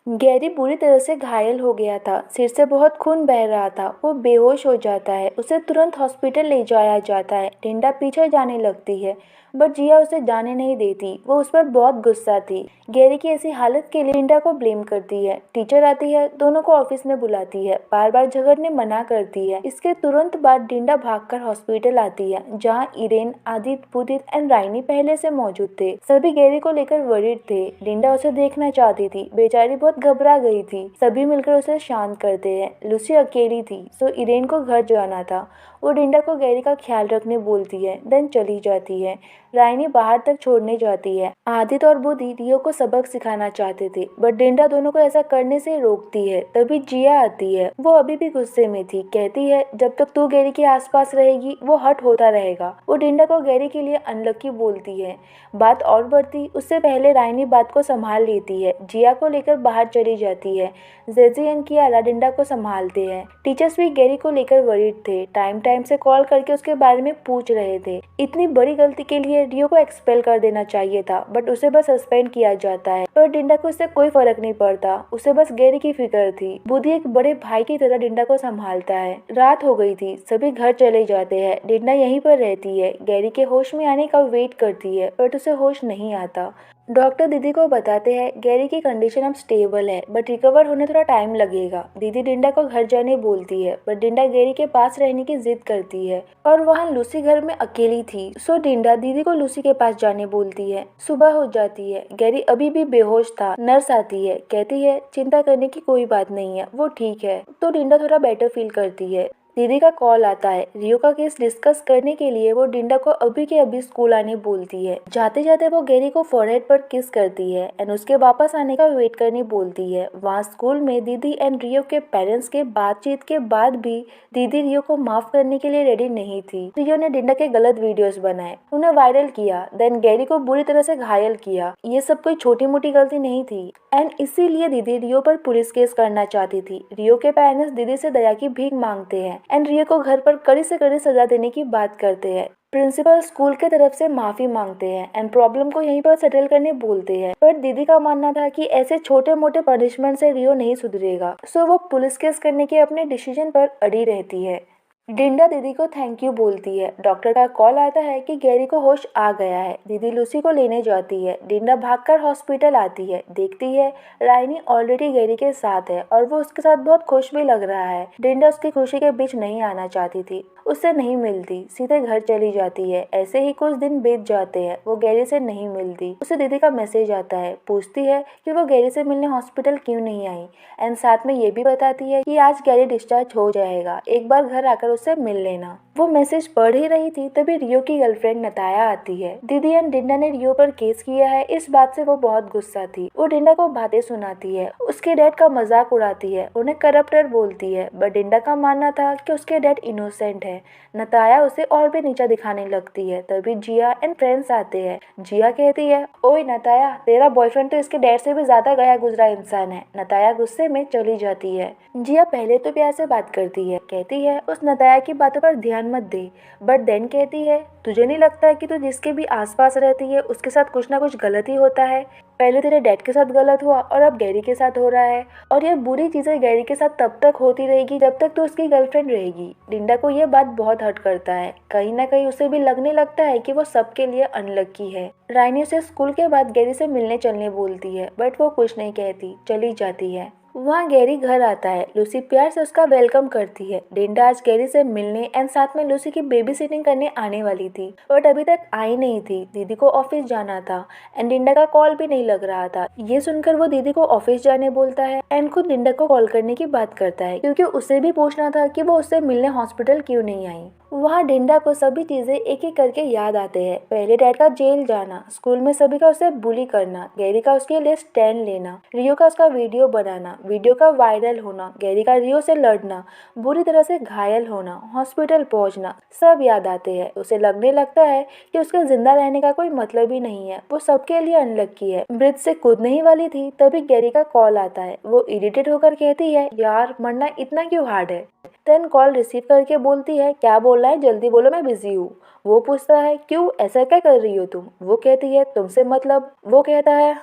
Gary बुरी तरह से घायल हो गया था। सिर से बहुत खून बह रहा था। वो बेहोश हो जाता है। उसे तुरंत हॉस्पिटल ले जाया जाता है। डिंडा पीछे जाने लगती है, बट जिया उसे जाने नहीं देती। वो उस पर बहुत गुस्सा थी। गैरी की ऐसी हालत के लिए डिंडा को ब्लेम करती है। टीचर आती है, दोनों को ऑफिस में बुलाती है, बार बार झगड़ने मना करती है। इसके तुरंत बाद डिंडा भागकर हॉस्पिटल आती है, जहाँ इरेन, आदित्य, पुदित एंड राइनी पहले से मौजूद थे। सभी गैरी को लेकर वरीड थे। डिंडा उसे देखना चाहती थी। बेचारी बहुत घबरा गई थी। सभी मिलकर उसे शांत करते हैं। लूसी अकेली थी, सो इरेन को घर जाना था। वो डिंडा को गैरी का ख्याल रखने बोलती है, देन चली जाती है। राइनी बाहर तक छोड़ने जाती है। आदित्य और बुद्धि रियो को सबक सिखाना चाहते थे, बट डिंडा दोनों को ऐसा करने से रोकती है। तभी जिया आती है। वो अभी भी गुस्से में थी। कहती है, जब तक तू गैरी के आसपास रहेगी वो हर्ट होता रहेगा। वो डिंडा को गैरी के लिए अनलकी बोलती है। बात और बढ़ती उससे पहले राइनी बात को संभाल लेती है। जिया को लेकर बाहर चली जाती है। जेजी एंड कियारा डिंडा को संभालते हैं। टीचर्स भी गैरी को लेकर वरीड थे। टाइम टाइम से कॉल करके उसके बारे में पूछ रहे थे। इतनी बड़ी गलती के लिए रियो को एक्सपेल कर देना चाहिए था, बट उसे बस सस्पेंड किया जाता है। पर डिंडा को इससे कोई फर्क नहीं पड़ता। उसे बस गैरी की फिक्र थी। बुद्धि एक बड़े भाई की तरह डिंडा को संभालता है। रात हो गई थी। सभी घर चले जाते हैं। डिंडा यहीं पर रहती है। गैरी के होश में आने का वेट करती है, बट उसे होश नहीं आता। डॉक्टर दीदी को बताते हैं गैरी की कंडीशन अब स्टेबल है, बट रिकवर होने थोड़ा टाइम लगेगा। दीदी डिंडा को घर जाने बोलती है, बट डिंडा गैरी के पास रहने की जिद करती है। और वहाँ लूसी घर में अकेली थी, सो डिंडा दीदी को लूसी के पास जाने बोलती है। सुबह हो जाती है। गैरी अभी भी बेहोश था। नर्स आती है, कहती है चिंता करने की कोई बात नहीं है, वो ठीक है। तो डिंडा थोड़ा बेटर फील करती है। दीदी का कॉल आता है। रियो का केस डिस्कस करने के लिए वो डिंडा को अभी के अभी स्कूल आने बोलती है। जाते जाते वो गैरी को फोरहेड पर किस करती है एंड उसके वापस आने का वेट करने बोलती है। वहाँ स्कूल में दीदी एंड रियो के पेरेंट्स के बातचीत के बाद भी दीदी रियो को माफ करने के लिए रेडी नहीं थी। रियो ने डिंडा के गलत वीडियोस बनाए, उन्हें वायरल किया, देन गैरी को बुरी तरह से घायल किया। ये सब कोई छोटी मोटी गलती नहीं थी एंड इसीलिए दीदी रियो पर पुलिस केस करना चाहती थी। रियो के पेरेंट्स दीदी से दया की भीख मांगते हैं एंड रियो को घर पर कड़ी से कड़ी सजा देने की बात करते हैं। प्रिंसिपल स्कूल के तरफ से माफी मांगते हैं एंड प्रॉब्लम को यहीं पर सेटल करने बोलते हैं। पर दीदी का मानना था कि ऐसे छोटे मोटे पनिशमेंट से रियो नहीं सुधरेगा, सो वो पुलिस केस करने के अपने डिसीजन पर अड़ी रहती है। डिंडा दीदी को थैंक यू बोलती है। डॉक्टर का कॉल आता है कि गैरी को होश आ गया है। दीदी लूसी को लेने जाती है। डिंडा भागकर हॉस्पिटल आती है। देखती है राइनी ऑलरेडी गैरी के साथ है और वो उसके साथ बहुत खुश भी लग रहा है। डिंडा उसकी खुशी के बीच नहीं आना चाहती थी। उससे नहीं मिलती, सीधे घर चली जाती है। ऐसे ही कुछ दिन बीत जाते हैं। वो गैरी से नहीं मिलती। उसे दीदी का मैसेज आता है। पूछती है कि वो गैरी से मिलने हॉस्पिटल क्यों नहीं आई एंड साथ में ये भी बताती है कि आज गैरी डिस्चार्ज हो जाएगा, एक बार घर आकर उससे मिल लेना। वो मैसेज पढ़ ही रही थी तभी रियो की गर्लफ्रेंड नताया आती है। दीदी एंड डिंडा ने रियो पर केस किया है, इस बात से वो बहुत गुस्सा थी। वो डिंडा को बातें सुनाती है, उसके डैड का मजाक उड़ाती है, उन्हें करप्टर बोलती है, बट डिंडा का मानना था कि उसके डैड इनोसेंट है। नताया उसे और भी नीचा दिखाने लगती है। तभी जिया एंड फ्रेंड्स आते हैं। जिया कहती है, ओए नताया, तेरा बॉयफ्रेंड तो इसके डैड से भी ज्यादा गया गुजरा इंसान है। नताया गुस्से में चली जाती है। जिया पहले तो प्यार से बात करती है, कहती है उस नताया की बातों पर ध्यान मत दे, बट देन कहती है तुझे नहीं लगता है कि तू जिसके भी आसपास रहती है उसके साथ कुछ ना कुछ गलत ही होता है। पहले तेरे डैड के साथ गलत हुआ और अब गैरी के साथ हो रहा है, और ये बुरी चीजें गैरी के साथ तब तक होती रहेगी जब तक तू उसकी गर्लफ्रेंड रहेगी। डिंडा को ये बात बहुत हर्ट करता है। कहीं ना कहीं उसे भी लगने लगता है कि वो सबके लिए अनलकी है। राइनी उसे स्कूल के बाद गैरी से मिलने चलने बोलती है, बट वो कुछ नहीं कहती, चली जाती है। वहाँ गैरी घर आता है। लूसी प्यार से उसका वेलकम करती है। डिंडा आज गैरी से मिलने एंड साथ में लूसी की बेबी सिटिंग करने आने वाली थी, बट अभी तक आई नहीं थी। दीदी को ऑफिस जाना था एंड डिंडा का कॉल भी नहीं लग रहा था। ये सुनकर वो दीदी को ऑफिस जाने बोलता है एंड खुद डिंडा को कॉल करने की बात करता है, क्योंकि उसे भी पूछना था कि वो उससे मिलने हॉस्पिटल क्यों नहीं आई। वहाँ डिंडा को सभी चीजें एक एक करके याद आते हैं। पहले डैड का जेल जाना, स्कूल में सभी का उसे बुली करना, गैरी का उसके लिए स्टैंड लेना, रियो का उसका वीडियो बनाना, वीडियो का वायरल होना, गैरी का रियो से लड़ना, बुरी तरह से घायल होना, हॉस्पिटल पहुंचना, सब याद आते हैं। उसे लगने लगता है कि उसके जिंदा रहने का कोई मतलब ही नहीं है, वो सबके लिए अनलकी है। ब्रिज से कूदने ही वाली थी तभी गैरी का कॉल आता है। वो इरिटेट होकर कहती है, यार मरना इतना क्यों हार्ड है। देन कॉल रिसीव करके बोलती है, क्या बोल बोलना है जल्दी बोलो, मैं बिजी हूँ। वो पूछता है क्यों, ऐसा क्या कर रही हो तुम? वो कहती है तुमसे मतलब। वो कहता है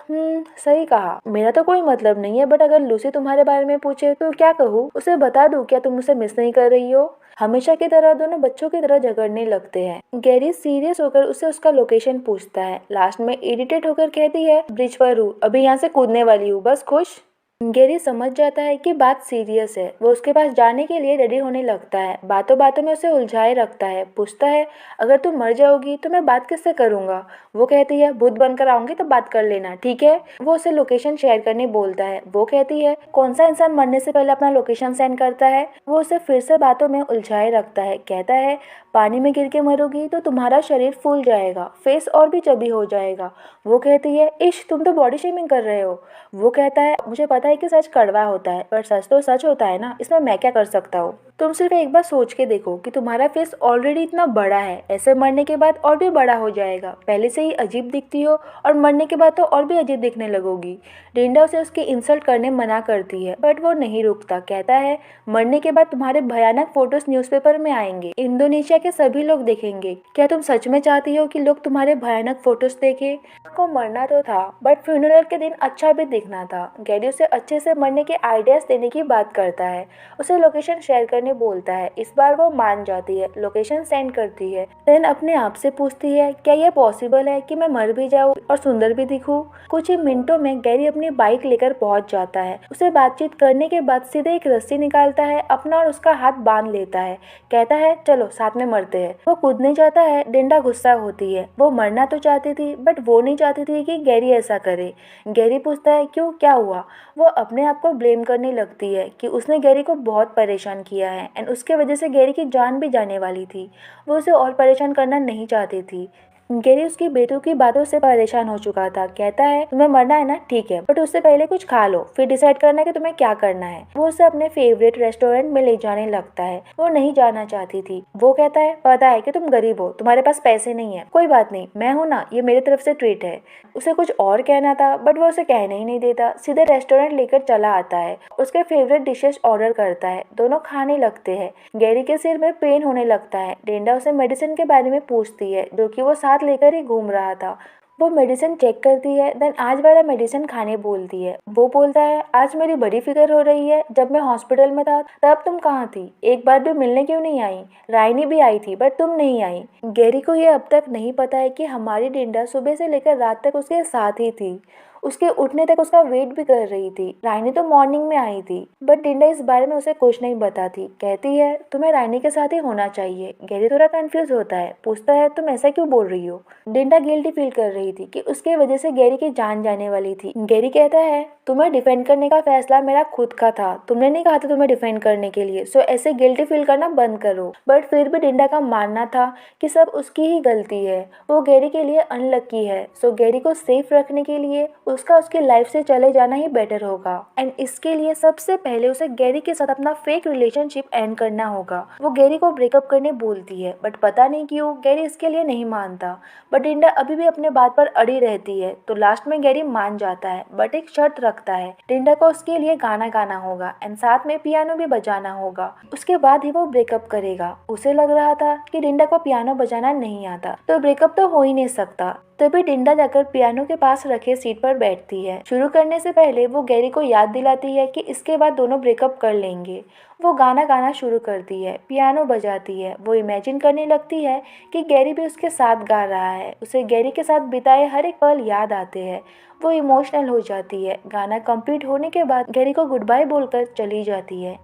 सही कहा, मेरा तो कोई मतलब नहीं है, बट अगर लूसी तुम्हारे बारे में पूछे तो क्या कहूँ? उसे बता दूं क्या तुम उसे मिस नहीं कर रही हो? हमेशा की तरह दोनों बच्चों की तरह झगड़ने लगते हैं। गैरी सीरियस होकर उसे उसका लोकेशन पूछता है। लास्ट में इरिटेट होकर कहती है ब्रिज पर हूँ, अभी यहाँ से कूदने वाली हूँ, बस खुश। गैरी समझ जाता है कि बात सीरियस है। वो उसके पास जाने के लिए रेडी होने लगता है। बातों बातों में उसे उलझाए रखता है। पूछता है अगर तुम मर जाओगी तो मैं बात किससे करूंगा? वो कहती है भूत बनकर आऊंगी तो बात कर लेना, ठीक है? वो उसे लोकेशन शेयर करने बोलता है। वो कहती है कौन सा इंसान मरने से पहले अपना लोकेशन सेंड करता है? वो उसे फिर से बातों में उलझाए रखता है। कहता है पानी में गिर के मरोगी तो तुम्हारा शरीर फूल जाएगा, फेस और भी चबी हो जाएगा। वो कहती है इश, तुम तो बॉडी शेमिंग कर रहे हो। वो कहता है मुझे पता है कि सच कड़वा होता है, पर सच तो सच होता है ना, इसमें मैं क्या कर सकता हूँ? तुम सिर्फ एक बार सोच के देखो कि तुम्हारा फेस ऑलरेडी इतना बड़ा है, ऐसे मरने के बाद और भी बड़ा हो जाएगा। पहले से ही अजीब दिखती हो और मरने के बाद तो और भी अजीब दिखने लगोगी। रिंडा उसे उसकी इंसल्ट करने मना करती है, बट वो नहीं रुकता। कहता है मरने के बाद तुम्हारे भयानक फोटोज न्यूज़पेपर में आएंगे, इंडोनेशिया के सभी लोग देखेंगे। क्या तुम सच में चाहती हो कि लोग तुम्हारे भयानक फोटोज देखे? को मरना तो था, बट फ्यूनरल के दिन अच्छा भी दिखना था। गैरी उसे अच्छे से मरने के आइडियाज देने की बात करता है। उसे लोकेशन शेयर करने बोलता है। इस बार वो मान जाती है, लोकेशन सेंड करती है। देन अपने आप से पूछती है क्या यह पॉसिबल है कि मैं मर भी जाऊँ और सुंदर भी दिखूं? कुछ ही मिनटों में गैरी अपनी बाइक लेकर पहुंच जाता है। उसे बातचीत करने के बाद सीधे एक रस्सी निकालता है, अपना और उसका हाथ बांध लेता है। कहता है चलो साथ में मरते हैं। वो कूदने जाता है। डिंडा गुस्सा होती है। वो मरना तो चाहती थी, बट वो नहीं चाहती थी कि गैरी ऐसा करे। गैरी पूछता है क्यों, क्या हुआ? वो अपने आप को ब्लेम करने लगती है कि उसने गैरी को बहुत परेशान किया है एंड उसके वजह से गैरी की जान भी जाने वाली थी। वो उसे और परेशान करना नहीं चाहती थी। गैरी उसकी बेटों की बातों से परेशान हो चुका था। कहता है तुम्हें मरना है ना, ठीक है, बट उससे पहले कुछ खा लो, फिर डिसाइड करना कि तुम्हें क्या करना है। वो उसे अपने फेवरेट रेस्टोरेंट में ले जाने लगता है। वो नहीं जाना चाहती थी। वो कहता है पता है कि तुम गरीब हो, तुम्हारे पास पैसे नहीं है, कोई बात नहीं, मैं हूँ ना, ये मेरी तरफ से ट्रीट है। उसे कुछ और कहना था, बट वो उसे कहने ही नहीं देता। सीधे रेस्टोरेंट लेकर चला आता है। उसके फेवरेट डिशेस ऑर्डर करता है। दोनों खाने लगते हैं। गैरी के सिर में पेन होने लगता है। डेंडा उसे मेडिसिन के बारे में पूछती है, जो कि वो साथ लेकर ही घूम रहा था। वो मेडिसिन चेक करती है, देन आज वाला मेडिसिन खाने बोलती है। वो बोलता है आज मेरी बड़ी फिक्र हो रही है, जब मैं हॉस्पिटल में था तब तुम कहाँ थी? एक बार भी मिलने क्यों नहीं आई? राइनी भी आई थी बट तुम नहीं आई। गैरी को ये अब तक नहीं पता है कि हमारी डिंडा सुबह से लेकर रात तक उसके साथ ही थी। उसके उठने तक उसका वेट भी कर रही थी। राइनी तो मॉर्निंग में आई थी, बट डिंडा इस बारे में उसे कुछ नहीं बताती। कहती है तुम्हें राइनी के साथ ही होना चाहिए। गैरी थोड़ा कंफ्यूज होता है। पूछता है तुम ऐसा क्यों बोल रही हो? डिंडा गिल्टी फील कर रही थी कि उसके वजह से गैरी की जान जाने वाली थी। गैरी कहता है तुम्हें डिफेंड करने का फैसला मेरा खुद का था, तुमने नहीं कहा था तुम्हें डिफेंड करने के लिए, सो ऐसे गिल्टी फील करना बंद करो। बट फिर भी डिंडा का मानना था कि सब उसकी ही गलती है। वो गैरी के लिए अनलकी है, सो गैरी को सेफ रखने के लिए उसका उसकी लाइफ से चले जाना ही बेटर होगा। एंड इसके लिए सबसे पहले उसे गैरी के साथ अपना फेक रिलेशनशिप एंड करना होगा। वो गैरी को ब्रेकअप करने बोलती है, बट पता नहीं क्यों गैरी इसके लिए नहीं मानता। बट डिंडा अभी भी अपने बात पर अड़ी रहती है। तो लास्ट में गैरी मान जाता है, बट एक शर्त रखता है। डिंडा को उसके लिए गाना गाना होगा एंड साथ में पियानो भी बजाना होगा। उसके बाद ही वो ब्रेकअप करेगा। उसे लग रहा था कि डिंडा को पियानो बजाना नहीं आता, तो ब्रेकअप तो हो ही नहीं सकता। तभी डिंडा जाकर पियानो के पास रखे सीट पर बैठती है। शुरू करने से पहले वो गैरी को याद दिलाती है कि इसके बाद दोनों ब्रेकअप कर लेंगे। वो गाना गाना शुरू करती है, पियानो बजाती है। वो इमेजिन करने लगती है कि गैरी भी उसके साथ गा रहा है। उसे गैरी के साथ बिताए हर एक पल याद आते हैं। वो इमोशनल हो जाती है। गाना कंप्लीट होने के बाद गैरी को गुड बाय बोलकर चली जाती है।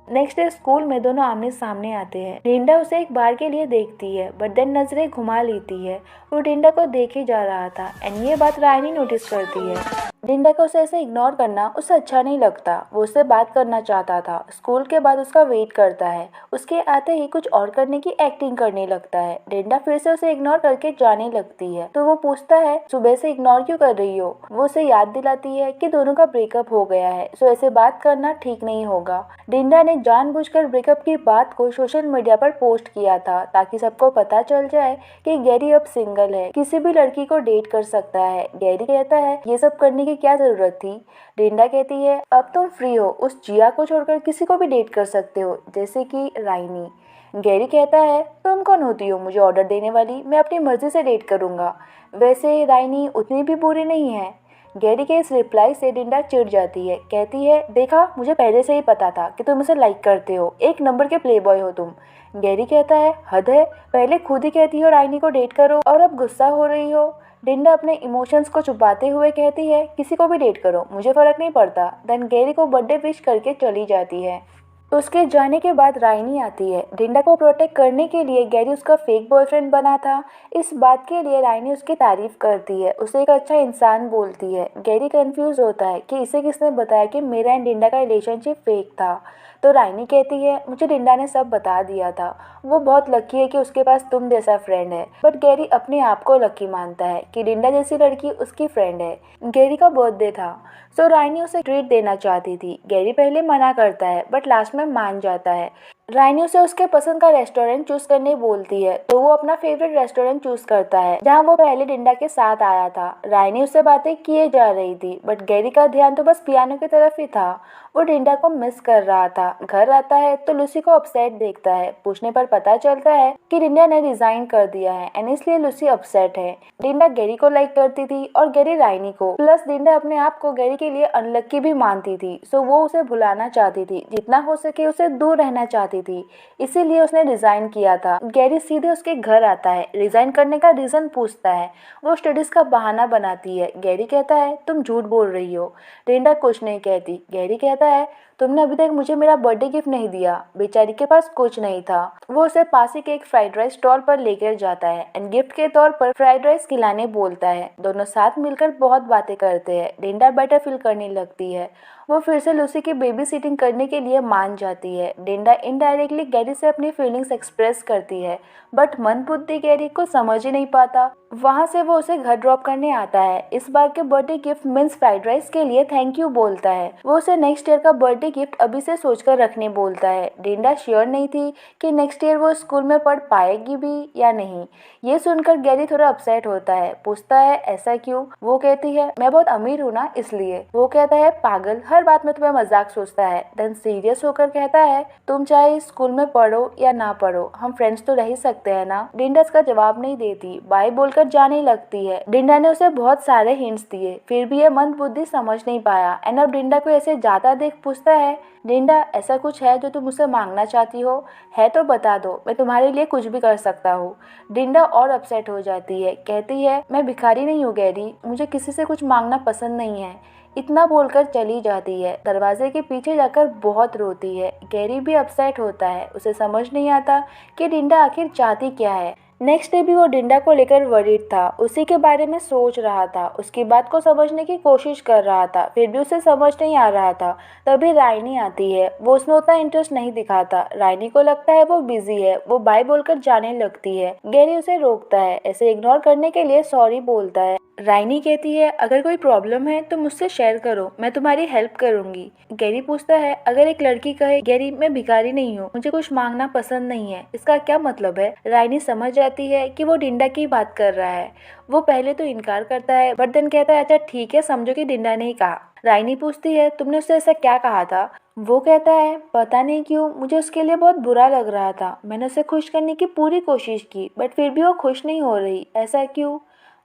नेक्स्ट डे स्कूल में दोनों आमने सामने आते हैं। डिंडा उसे एक बार के लिए देखती है, बट देन नजरें घुमा लेती है। वो डिंडा को देखे जा रहा था एंड ये बात रानी नोटिस करती है। डिंडा को उसे ऐसे इग्नोर करना उसे अच्छा नहीं लगता। वो उससे बात करना चाहता था। स्कूल के बाद उसका वेट करता है। उसके आते ही कुछ और करने की एक्टिंग करने लगता है। डिंडा फिर से उसे इग्नोर करके जाने लगती है। तो वो पूछता है सुबह से इग्नोर क्यों कर रही हो? वो उसे याद दिलाती है कि दोनों का ब्रेकअप हो गया है, सो ऐसे बात करना ठीक नहीं होगा। डिंडा ने जानबूझकर ब्रेकअप की बात को सोशल मीडिया पर पोस्ट किया था, ताकि सबको पता चल जाए कि गैरी अब सिंगल है, किसी भी लड़की को डेट कर सकता है। गैरी कहता है ये सब करने की की क्या जरूरत थी। डिंडा कहती है अब तुम फ्री हो, उस जिया को छोड़कर किसी को भी डेट कर सकते हो, जैसे कि राइनी। गैरी कहता है तुम कौन होती हो मुझे ऑर्डर देने वाली, मैं अपनी मर्जी से डेट करूंगा। वैसे राइनी उतनी भी बुरी नहीं है। गैरी के इस रिप्लाई से डिंडा चिढ़ जाती है, कहती है देखा मुझे पहले से ही पता था कि तुम उसे लाइक करते हो, एक नंबर के प्लेबॉय हो तुम। गैरी कहता है हद है, पहले खुद ही कहती हो राइनी को डेट करो और अब गुस्सा हो रही हो। डिंडा अपने इमोशंस को छुपाते हुए कहती है किसी को भी डेट करो, मुझे फर्क नहीं पड़ता। देन गैरी को बर्थडे विश करके चली जाती है। उसके जाने के बाद राइनी आती है। डिंडा को प्रोटेक्ट करने के लिए गैरी उसका फेक बॉयफ्रेंड बना था। इस बात के लिए राइनी उसकी तारीफ करती है, उसे एक अच्छा इंसान बोलती है। गैरी कंफ्यूज होता है कि इसे किसने बताया कि मेरा एंड डिंडा का रिलेशनशिप फेक था। तो राइनी कहती है मुझे डिंडा ने सब बता दिया था, वो बहुत लकी है कि उसके पास तुम जैसा फ्रेंड है। बट गैरी अपने आप को लकी मानता है कि डिंडा जैसी लड़की उसकी फ्रेंड है। गैरी का बर्थडे था, सो राइनी उसे ट्रीट देना चाहती थी। गैरी पहले मना करता है बट लास्ट में मान जाता है। राइनी उसे उसके पसंद का रेस्टोरेंट चूज करने बोलती है, तो वो अपना फेवरेट रेस्टोरेंट चूज करता है जहाँ वो पहले डिंडा के साथ आया था। राइनी उससे बातें किए जा रही थी बट गैरी का ध्यान तो बस पियानो की तरफ ही था। वो डिंडा को मिस कर रहा था। घर आता है तो लूसी को अपसेट देखता है। पूछने पर पता चलता है कि डिंडा ने रिजाइन कर दिया है एंड इसलिए लूसी अपसेट है। डिंडा गैरी को लाइक करती थी और गैरी राइनी को। प्लस डिंडा अपने आप को गैरी के लिए अनलक्की भी मानती थी, सो वो उसे भुलाना चाहती थी, जितना हो सके उसे दूर रहना चाहती थी, इसीलिए उसने रिजाइन किया था। गैरी सीधे उसके घर आता है, रिजाइन करने का रीजन पूछता है। वो स्टडीज का बहाना बनाती है। गैरी कहता है तुम झूठ बोल रही हो। डिंडा कुछ नहीं कहती। गैरी कहता है तुमने अभी तक मुझे मेरा बर्थडे गिफ्ट नहीं दिया। बेचारी के पास कुछ नहीं था। वो उसे पास ही के एक फ्राइड राइस स्टॉल पर लेकर जाता है एंड गिफ्ट के तौर पर फ्राइड राइस खिलाने बोलता है। दोनों साथ मिलकर बहुत बातें करते हैं। डिंडा बेटर फील करने लगती है। वो फिर से लूसी की बेबी सिटिंग करने के लिए मान जाती है। डिंडा इनडायरेक्टली गैरी से अपनी फीलिंग्स एक्सप्रेस करती है बट मन बुद्धि गैरी को समझ ही नहीं पाता। वहाँ से वो उसे घर ड्रॉप करने आता है। इस बार के birthday gift means fried rice के लिए थैंक यू बोलता है। वो उसे नेक्स्ट ईयर का बर्थडे गिफ्ट अभी से सोचकर रखने बोलता है। डिंडा श्योर नहीं थी कि नेक्स्ट ईयर वो स्कूल में पढ़ पाएगी भी या नहीं। ये सुनकर गैरी थोड़ा अपसेट होता है। पूछता है ऐसा क्यों। वो कहती है मैं बहुत अमीर हूँ ना इसलिए। वो कहता है पागल, हर बात में तुम्हें मजाक सोचता है। देन सीरियस होकर कहता है तुम चाहे स्कूल में पढ़ो या ना पढ़ो, हम फ्रेंड्स तो रह ही सकते हैं ना। डिंडा इसका जवाब नहीं देती, बाय बोलकर जाने लगती है। डिंडा ने उसे बहुत सारे हिंट्स दिए, फिर भी ये मंद बुद्धि समझ नहीं पाया एंड अब डिंडा को ऐसे जाता देख पूछता है डिंडा ऐसा कुछ है जो तुम मुझसे मांगना चाहती हो, है तो बता दो, मैं तुम्हारे लिए कुछ भी कर सकता हूँ। डिंडा और अपसेट हो जाती है। कहती है मैं भिखारी नहीं हूँ गैरी, मुझे किसी से कुछ मांगना पसंद नहीं है। इतना बोलकर चली जाती है। दरवाजे के पीछे जाकर बहुत रोती है। गैरी भी अपसेट होता है। उसे समझ नहीं आता कि डिंडा आखिर चाहती क्या है। नेक्स्ट डे भी वो डिंडा को लेकर वरीड था, उसी के बारे में सोच रहा था, उसकी बात को समझने की कोशिश कर रहा था, फिर भी उसे समझ नहीं आ रहा था। तभी राइनी आती है। वो उसमें उतना इंटरेस्ट नहीं दिखाता। राइनी को लगता है वो बिजी है। वो बाय बोलकर जाने लगती है। गैरी उसे रोकता है। ऐसे इग्नोर करने के लिए सॉरी बोलता है। राइनी कहती है अगर कोई प्रॉब्लम है तो मुझसे शेयर करो, मैं तुम्हारी हेल्प करूंगी। गैरी पूछता है अगर एक लड़की कहे गैरी मैं भिखारी नहीं हूँ, मुझे कुछ मांगना पसंद नहीं है, इसका क्या मतलब है। राइनी समझ जाती है कि वो डिंडा की बात कर रहा है। वो पहले तो इनकार करता है बट देन कहता है अच्छा ठीक है, समझो कि डिंडा ने ही कहा। राइनी पूछती है तुमने उससे ऐसा क्या कहा था। वो कहता है पता नहीं क्यों मुझे उसके लिए बहुत बुरा लग रहा था। मैंने उसे खुश करने की पूरी कोशिश की बट फिर भी वो खुश नहीं हो रही, ऐसा क्यों।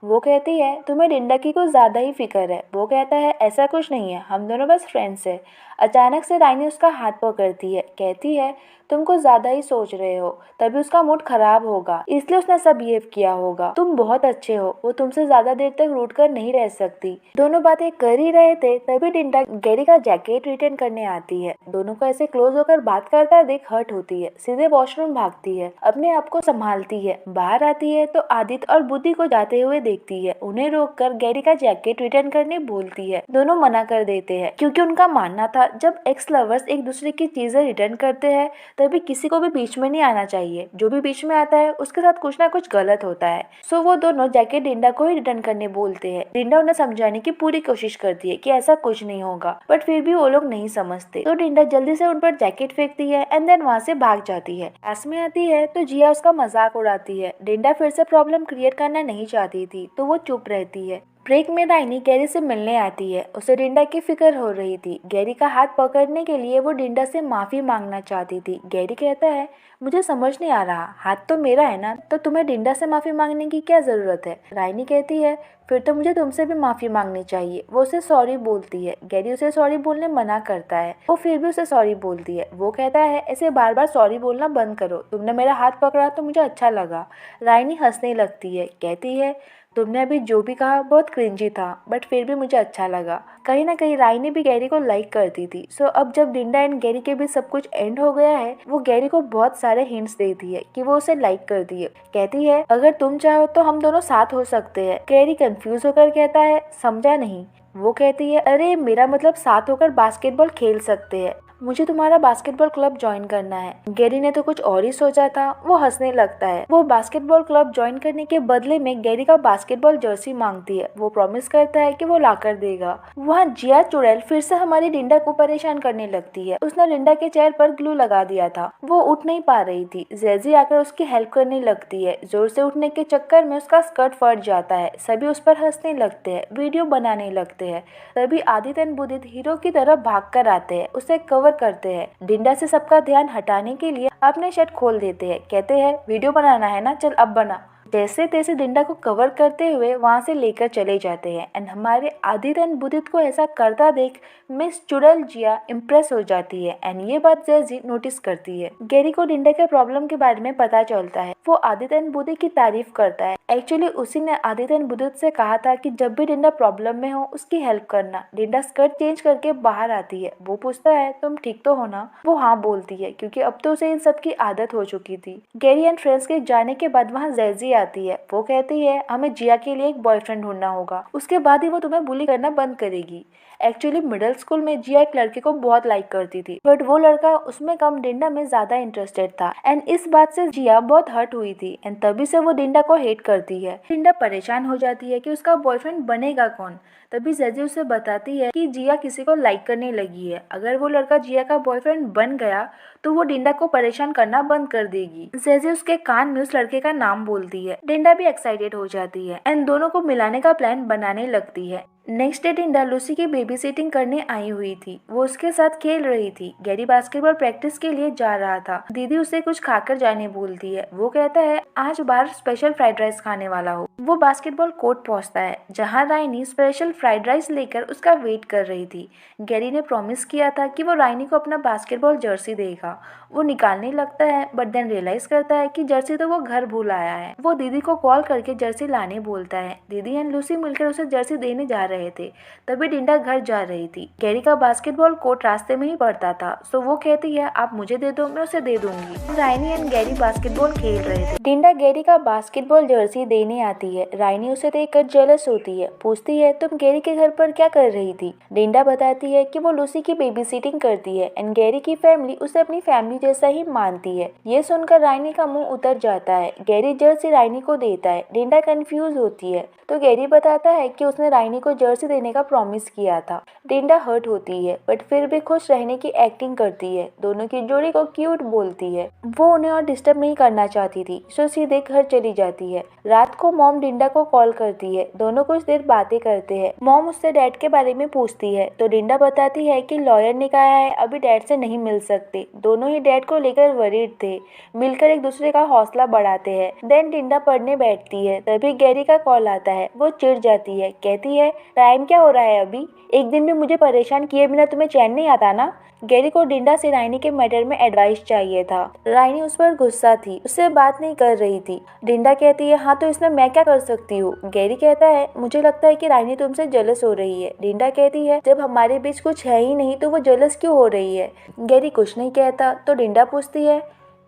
वो कहती है तुम्हें डिंडा की कुछ ज्यादा ही फिक्र है। वो कहता है ऐसा कुछ नहीं है, हम दोनों बस फ्रेंड्स हैं। अचानक से राइनी उसका हाथ पकड़ती है। कहती है तुम कुछ ज्यादा ही सोच रहे हो, तभी उसका मूड खराब होगा, इसलिए उसने सब बिहेव किया होगा। तुम बहुत अच्छे हो, वो तुमसे ज्यादा देर तक रूठ कर नहीं रह सकती। दोनों बातें कर ही रहे थे तभी डिंडा गैरी का जैकेट रिटर्न करने आती है। दोनों को ऐसे क्लोज होकर बात करता देख हर्ट होती है। सीधे वॉशरूम भागती है, अपने आप को संभालती है। बाहर आती है तो आदित्य और बुद्धि को जाते हुए देखती है। उन्हें रोककर गैरी का जैकेट रिटर्न करने बोलती है। दोनों मना कर देते हैं क्योंकि उनका मानना था जब एक्स लवर्स एक दूसरे की चीजें रिटर्न करते हैं तभी किसी को भी बीच में नहीं आना चाहिए। जो भी बीच में आता है उसके साथ कुछ ना कुछ गलत होता है। सो वो दोनों जैकेट डिंडा को ही रिटर्न करने बोलते हैं। डिंडा उन्हें समझाने की पूरी कोशिश करती है कि ऐसा कुछ नहीं होगा बट फिर भी वो लोग नहीं समझते। तो डिंडा जल्दी से उन पर जैकेट फेंकती है एंड देन वहाँ से भाग जाती है। पास में आती है तो जिया उसका मजाक उड़ाती है। डिंडा फिर से प्रॉब्लम क्रिएट करना नहीं चाहती थी तो वो चुप रहती है। ब्रेक में राइनी गैरी से मिलने आती है। उसे डिंडा की फिक्र हो रही थी। गैरी का हाथ पकड़ने के लिए वो डिंडा से माफी मांगना चाहती थी। गैरी कहता है, मुझे समझ नहीं आ रहा, हाथ तो मेरा है ना, तो तुम्हें डिंडा से माफी मांगने की क्या जरूरत है। राइनी कहती है, फिर तो मुझे तुमसे भी माफी मांगनी चाहिए। वो उसे सॉरी बोलती है। गैरी उसे सॉरी बोलने मना करता है। वो फिर भी उसे सॉरी बोलती है। वो कहता है, ऐसे बार बार सॉरी बोलना बंद करो, तुमने मेरा हाथ पकड़ा तो मुझे अच्छा लगा। राइनी हंसने लगती है, कहती है, तुमने अभी जो भी कहा बहुत क्रिंजी था, बट फिर भी मुझे अच्छा लगा। कहीं ना कहीं राइनी भी गैरी को लाइक करती थी। सो अब जब डिंडा एंड गैरी के बीच सब कुछ एंड हो गया है, वो गैरी को बहुत सारे हिंट्स देती है कि वो उसे लाइक करती है। कहती है, अगर तुम चाहो तो हम दोनों साथ हो सकते हैं। गैरी कंफ्यूज होकर कहता है, समझा नहीं। वो कहती है, अरे मेरा मतलब साथ होकर बास्केटबॉल खेल सकते हैं। मुझे तुम्हारा बास्केटबॉल क्लब ज्वाइन करना है। गैरी ने तो कुछ और ही सोचा था। वो हंसने लगता है। वो बास्केटबॉल क्लब ज्वाइन करने के बदले में गैरी का बास्केटबॉल जर्सी मांगती है। वो प्रॉमिस करता है कि वो लाकर देगा। वहाँ जिया चुड़ैल फिर से हमारी डिंडा को परेशान करने लगती है। उसने डिंडा के चेहरे पर ग्लू लगा दिया था। वो उठ नहीं पा रही थी। जेजी आकर उसकी हेल्प करने लगती है। जोर से उठने के चक्कर में उसका स्कर्ट फट जाता है। सभी उस पर हंसने लगते हैं, वीडियो बनाने लगते हैं। तभी आदित्य एंड बुदित हीरो की तरफ भाग कर आते हैं, उसे कवर करते हैं। डिंडा से सबका ध्यान हटाने के लिए अपने शर्ट खोल देते हैं। कहते हैं, वीडियो बनाना है ना, चल अब बना। जैसे तैसे डिंडा को कवर करते हुए वहां से लेकर चले जाते हैं। एंड हमारे आदित्य एंड बुदित को ऐसा करता देख मिस चुड़ैल जिया इम्प्रेस हो जाती है। एंड ये बात जेजी नोटिस करती है। गैरी को डिंडा के प्रॉब्लम के बारे में पता चलता है। वो आदित्य एंड बुदित की तारीफ करता है। एक्चुअली उसी ने आदित्य एंड बुदित से कहा था कि जब भी डिंडा प्रॉब्लम में हो उसकी हेल्प करना। डिंडा स्कर्ट चेंज करके बाहर आती है। वो पूछता है, तुम ठीक तो हो ना। वो हाँ बोलती है, क्योंकि अब तो उसे इन सब की आदत हो चुकी थी। गैरी एंड फ्रेंड्स के जाने के बाद वहाँ जेजी आती है। वो कहती है, हमें जिया के लिए एक बॉयफ्रेंड ढूंढना होगा, उसके बाद ही वो तुम्हें बुली करना बंद करेगी। एक्चुअली मिडिल स्कूल में जिया एक लड़के को बहुत लाइक करती थी, बट वो लड़का उसमें कम डिंडा में ज्यादा इंटरेस्टेड था। एंड इस बात से जिया बहुत हर्ट हुई थी। एंड तभी से वो डिंडा को हेट करती है। डिंडा परेशान हो जाती है कि उसका बॉयफ्रेंड बनेगा कौन। तभी जेजी उसे बताती है कि जिया किसी को लाइक करने लगी है। अगर वो लड़का जिया का बॉयफ्रेंड बन गया तो वो डिंडा को परेशान करना बंद कर देगी। जेजी उसके कान में उस लड़के का नाम बोलती है। डिंडा भी एक्साइटेड हो जाती है एंड दोनों को मिलाने का प्लान बनाने लगती है। नेक्स्ट डे डिंडा लूसी की बेबी सिटिंग करने आई हुई थी। वो उसके साथ खेल रही थी। गैरी बास्केटबॉल प्रैक्टिस के लिए जा रहा था। दीदी उसे कुछ खाकर जाने बोलती है। वो कहता है, आज बाहर स्पेशल फ्राइड राइस खाने वाला हो। वो बास्केटबॉल कोर्ट पहुंचता है, जहां राइनी स्पेशल फ्राइड राइस लेकर उसका वेट कर रही थी। गैरी ने प्रॉमिस किया था कि वो राइनी को अपना बास्केटबॉल जर्सी देगा। वो निकालने लगता है, बट देन रियलाइज करता है कि जर्सी तो वो घर भूल आया है। वो दीदी को कॉल करके जर्सी लाने बोलता है। दीदी एंड लूसी मिलकर उसे जर्सी देने जा रहे थे। तभी डिंडा घर जा रही थी। गैरी का बास्केटबॉल कोर्ट रास्ते में ही पड़ता था। सो वो कहती है, आप मुझे दे दो, मैं उसे दे दूंगी। राइनी एंड गैरी बास्केटबॉल खेल रहे थे। डिंडा गैरी का बास्केटबॉल जर्सी देने आती है। राइनी उसे देखकर जेलस होती है। पूछती है, तुम गैरी के घर पर क्या कर रही थी। डिंडा बताती है कि वो लूसी की बेबी सिटिंग करती है एंड गैरी की फैमिली उसे अपनी फैमिली जैसा ही मानती है। ये सुनकर राइनी का मुंह उतर जाता है। गैरी जर्सी राइनी को देता है। डिंडा कंफ्यूज होती है तो गैरी बताता है कि उसने राइनी को जर्सी देने का प्रॉमिस किया था। डिंडा हर्ट होती है, बट फिर भी खुश रहने की एक्टिंग करती है। दोनों की जोड़ी को क्यूट बोलती है। वो उन्हें और डिस्टर्ब नहीं करना चाहती थी, सो सीधे घर चली जाती है। रात को मॉम डिंडा को कॉल करती है। दोनों कुछ देर बातें करते हैं। मॉम उससे डैड के बारे में पूछती है तो डिंडा बताती है कि लॉयर ने कहा है अभी डैड से नहीं मिल सकते। दोनों ही डैड को लेकर वरीड थे। मिलकर एक दूसरे का हौसला बढ़ाते हैं। देन डिंडा पढ़ने बैठती है। तभी गैरी का कॉल आता है। वो चिढ़ जाती है। कहती है, टाइम क्या हो रहा है अभी, एक दिन भी मुझे परेशान किए बिना तुम्हें चैन नहीं आता ना। गैरी को डिंडा से राइनी के मैटर में एडवाइस चाहिए था। राइनी उस पर गुस्सा थी, उससे बात नहीं कर रही थी। डिंडा कहती है, हाँ तो इसमें मैं क्या कर सकती हूँ। गैरी कहता है, मुझे लगता है कि राइनी तुमसे जेलस हो रही है। डिंडा कहती है, जब हमारे बीच कुछ है ही नहीं तो वो जेलस क्यों हो रही है। गैरी कुछ नहीं कहता तो डिंडा पूछती है,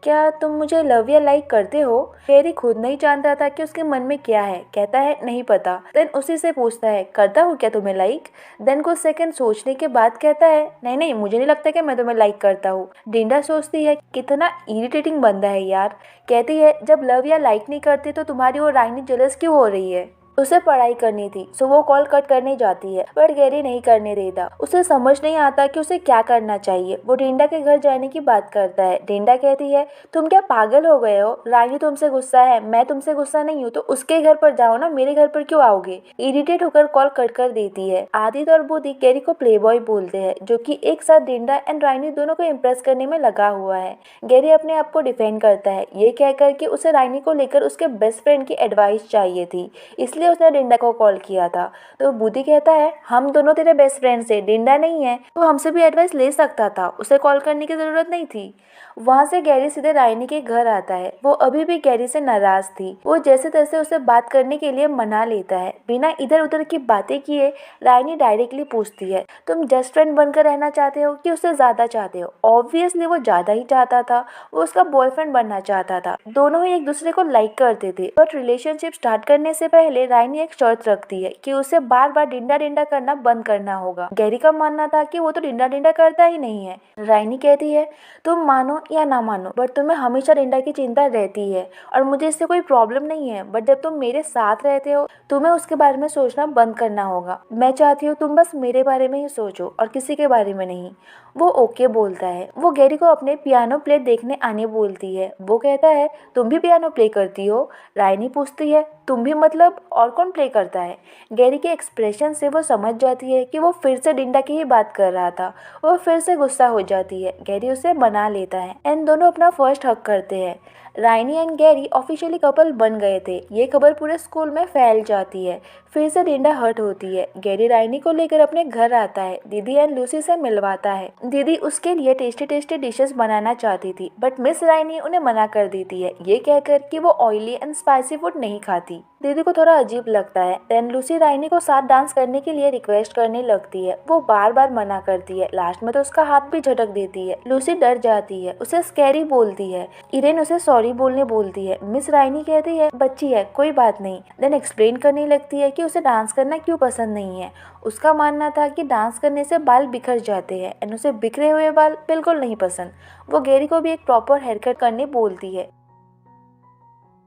क्या तुम मुझे लव या लाइक करते हो। गैरी खुद नहीं जानता था कि उसके मन में क्या है। कहता है, नहीं पता। देन उसी से पूछता है, करता हूँ क्या तुम्हें लाइक। देन कुछ सेकंड सोचने के बाद कहता है, नहीं नहीं, मुझे नहीं लगता कि मैं तुम्हें लाइक करता हूँ। डिंडा सोचती है, कितना इरिटेटिंग बंदा है यार। कहती है, जब लव या लाइक नहीं करती तो तुम्हारी और राइनी जेलस क्यों हो रही है। उसे पढ़ाई करनी थी, सो वो कॉल कट करने जाती है, पर गैरी नहीं करने देता। उसे समझ नहीं आता कि उसे क्या करना चाहिए। वो डिंडा के घर जाने की बात करता है। डिंडा कहती है, तुम क्या पागल हो गए हो? रानी तुमसे गुस्सा है, मैं तुमसे गुस्सा नहीं हूँ, तो उसके घर पर जाओ ना, मेरे घर पर क्यों आओगे? इरिटेट होकर कॉल कट कर देती है। आदित्य और बुद्धि गैरी को प्लेबॉय बोलते हैं, जो कि एक साथ डिंडा एंड रानी दोनों को इम्प्रेस करने में लगा हुआ है। गैरी अपने आप को डिफेंड करता है, ये कहकर कि उसे रानी को लेकर उसके बेस्ट फ्रेंड की एडवाइस चाहिए थी, इसलिए उसने डिंडा को कॉल किया था। तो बुद्धि कहता है, हम दोनों तेरे बेस्ट फ्रेंड्स थे, डिंडा नहीं है, तो हमसे भी एडवाइस ले सकता था, उसे कॉल करने की जरूरत नहीं थी। वहाँ से गैरी सीधे रानी के घर आता है। वो अभी भी गैरी से नाराज थी। वो जैसे तैसे उसे बात करने के लिए मना लेता है। बिना इधर उधर की बातें किए रानी डायरेक्टली पूछती है, तुम जस्ट फ्रेंड बनकर रहना चाहते हो कि उससे ज्यादा चाहते हो? ऑब्वियसली वो ज्यादा ही चाहता था, वो उसका बॉयफ्रेंड बनना चाहता था। दोनों ही एक दूसरे को लाइक करते थे, बट रिलेशनशिप स्टार्ट करने से पहले रानी एक शर्त रखती है कि उसे बार बार डिंडा डिंडा करना बंद करना होगा। गैरी का मानना था कि वो तो डिंडा डिंडा करता ही नहीं है। रानी कहती है, तुम मानो या ना मानो, बट तुम्हें हमेशा डिंडा की चिंता रहती है और मुझे इससे कोई प्रॉब्लम नहीं है, बट जब तुम मेरे साथ रहते हो तुम्हें उसके बारे में सोचना बंद करना होगा। मैं चाहती हूँ तुम बस मेरे बारे में ही सोचो और किसी के बारे में नहीं। वो ओके बोलता है। वो गैरी को अपने पियानो प्ले देखने आने बोलती है। वो कहता है, तुम भी पियानो प्ले करती हो? रानी पूछती है, तुम भी मतलब और कौन प्ले करता है? गैरी के एक्सप्रेशन से वो समझ जाती है कि वो फिर से डिंडा की ही बात कर रहा था। वो फिर से गुस्सा हो जाती है। गैरी उसे मना लेता है एंड दोनों अपना फर्स्ट हक करते हैं। रानी एंड गैरी ऑफिशियली कपल बन गए थे। ये खबर पूरे स्कूल में फैल जाती है। फिर से डिंडा हर्ट होती है। गैरी रानी को लेकर अपने घर आता है। दीदी एंड लूसी से मिलवाता है। दीदी उसके लिए टेस्टी टेस्टी डिशेस बनाना चाहती थी, बट मिस रानी उन्हें मना कर देती है, ये कहकर कि वो ऑयली एंड स्पाइसी फूड नहीं खाती। दीदी को थोड़ा अजीब लगता है। देन लूसी रानी को साथ डांस करने के लिए रिक्वेस्ट करने लगती है। वो बार बार मना करती है। लास्ट में तो उसका हाथ भी झटक देती है। लूसी डर जाती है, उसे स्कैरी बोलती है। इरेन उसे सॉरी बोलने बोलती है। मिस रानी कहती है, बच्ची है, कोई बात नहीं। देन एक्सप्लेन करने लगती है कि उसे डांस करना क्यों पसंद नहीं है। उसका मानना था कि डांस करने से बाल बिखर जाते हैं एंड उसे बिखरे हुए बाल बिल्कुल नहीं पसंद। वो गैरी को भी एक प्रॉपर हेयर कट करने बोलती है।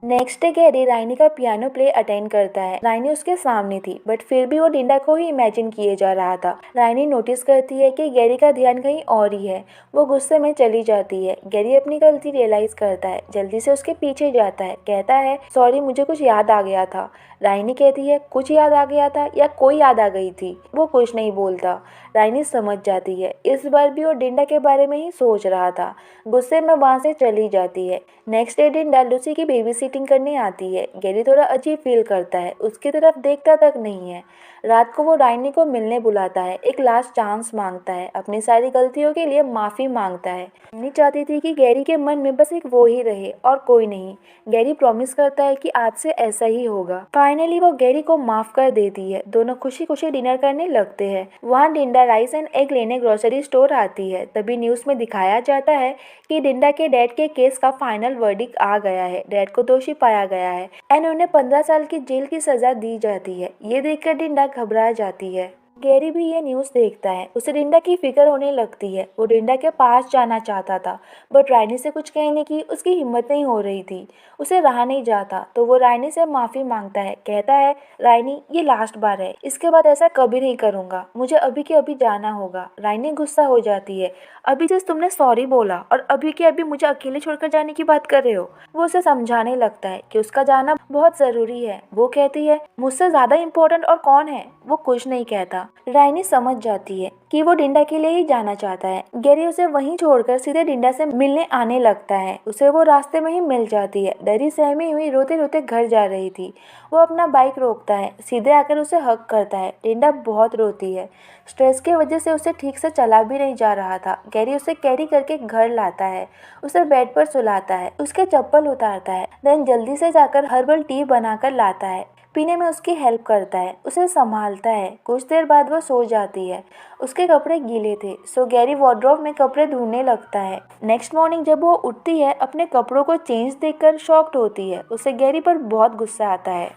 नेक्स्ट डे गैरी रानी का पियानो प्ले अटेंड करता है। रानी उसके सामने थी, बट फिर भी वो डिंडा को ही इमेजिन किए जा रहा था। रानी नोटिस करती है कि गैरी का ध्यान कहीं और ही है। वो गुस्से में चली जाती है। गैरी अपनी गलती रियलाइज करता है, जल्दी से उसके पीछे जाता है, कहता है, सॉरी, मुझे कुछ याद आ गया था। रानी कहती है, कुछ याद आ गया था या कोई याद आ गई थी? वो कुछ नहीं बोलता। रानी समझ जाती है, इस बार भी वो डिंडा के बारे में ही सोच रहा था। गुस्से में वहाँ से चली जाती है। नेक्स्ट डे डिंडा लूसी की बेबी सिटिंग करने आती है। गैरी थोड़ा अजीब फील करता है, उसकी तरफ देखता तक नहीं है। रात को वो रानी को मिलने बुलाता है, एक लास्ट चांस मांगता है, अपनी सारी गलतियों के लिए माफी मांगता है। रानी चाहती थी कि गैरी के मन में बस एक वो ही रहे और कोई नहीं। गैरी प्रॉमिस करता है कि आज से ऐसा ही होगा। फाइनली वो गैरी को माफ कर देती है। दोनों खुशी खुशी डिनर करने लगते हैं। वहाँ डिंडा राइस एंड एग लेने ग्रोसरी स्टोर आती है। तभी न्यूज में दिखाया जाता है कि डिंडा के डैड के केस का फाइनल वर्डिक्ट आ गया है। डैड को दोषी पाया गया है एंड उन्हें 15 साल की जेल की सजा दी जाती है। ये देखकर डिंडा घबरा जाती है। गैरी भी ये न्यूज़ देखता है। उसे डिंडा की फिक्र होने लगती है। वो डिंडा के पास जाना चाहता था, बट रानी से कुछ कहने की उसकी हिम्मत नहीं हो रही थी। उसे रहा नहीं जाता, तो वो रानी से माफ़ी मांगता है। कहता है, रानी, ये लास्ट बार है, इसके बाद ऐसा कभी नहीं करूँगा, मुझे अभी के अभी जाना होगा। रानी गुस्सा हो जाती है। अभी जस्ट तुमने सॉरी बोला और अभी के अभी मुझे अकेले छोड़कर जाने की बात कर रहे हो? वो उसे समझाने लगता है कि उसका जाना बहुत ज़रूरी है। वो कहती है, मुझसे ज़्यादा इम्पोर्टेंट और कौन है? वो कुछ नहीं कहता। रानी समझ जाती है कि वो डिंडा के लिए ही जाना चाहता है। गैरी उसे वहीं छोड़कर सीधे डिंडा से मिलने आने लगता है। उसे वो रास्ते में ही मिल जाती है। डरी सहमी हुई रोते रोते घर जा रही थी। वो अपना बाइक रोकता है, सीधे आकर उसे हग करता है। डिंडा बहुत रोती है। स्ट्रेस की वजह से उसे ठीक से चला भी नहीं जा रहा था। गैरी उसे कैरी करके घर लाता है, उसे बेड पर सुलाता है, उसके चप्पल उतारता है, देन जल्दी से जाकर हर्बल टी बनाकर लाता है, पीने में उसकी हेल्प करता है, उसे संभालता है। कुछ देर बाद वो सो जाती है। उसके कपड़े गीले थे, सो गैरी वार्डरोब में कपड़े ढूंढने लगता है। नेक्स्ट मॉर्निंग जब वो उठती है, अपने कपड़ों को चेंज देखकर शॉक्ड होती है। उसे गैरी पर बहुत गुस्सा आता है।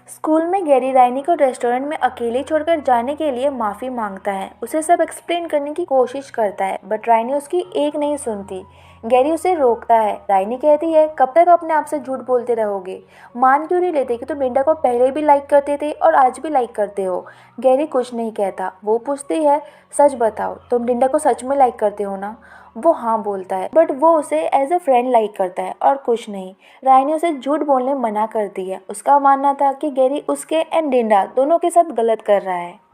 स्कूल में गैरी राइनी को रेस्टोरेंट में अकेले छोड़कर जाने के लिए माफ़ी मांगता है। उसे सब एक्सप्लेन करने की कोशिश करता है बट राइनी उसकी एक नहीं सुनती। गैरी उसे रोकता है। राइनी कहती है, कब तक अपने आप से झूठ बोलते रहोगे? मान क्यों नहीं लेते कि तुम लिंडा को पहले भी लाइक करते थे और आज भी लाइक करते हो? गैरी कुछ नहीं कहता। वो पूछती है, सच बताओ, तुम लिंडा को सच में लाइक करते हो ना? वो हाँ बोलता है बट वो उसे एज अ फ्रेंड लाइक करता है और कुछ नहीं। राइनी उसे झूठ बोलने मना करती है। उसका मानना था कि गैरी उसके एंड लिंडा दोनों के साथ गलत कर रहा है।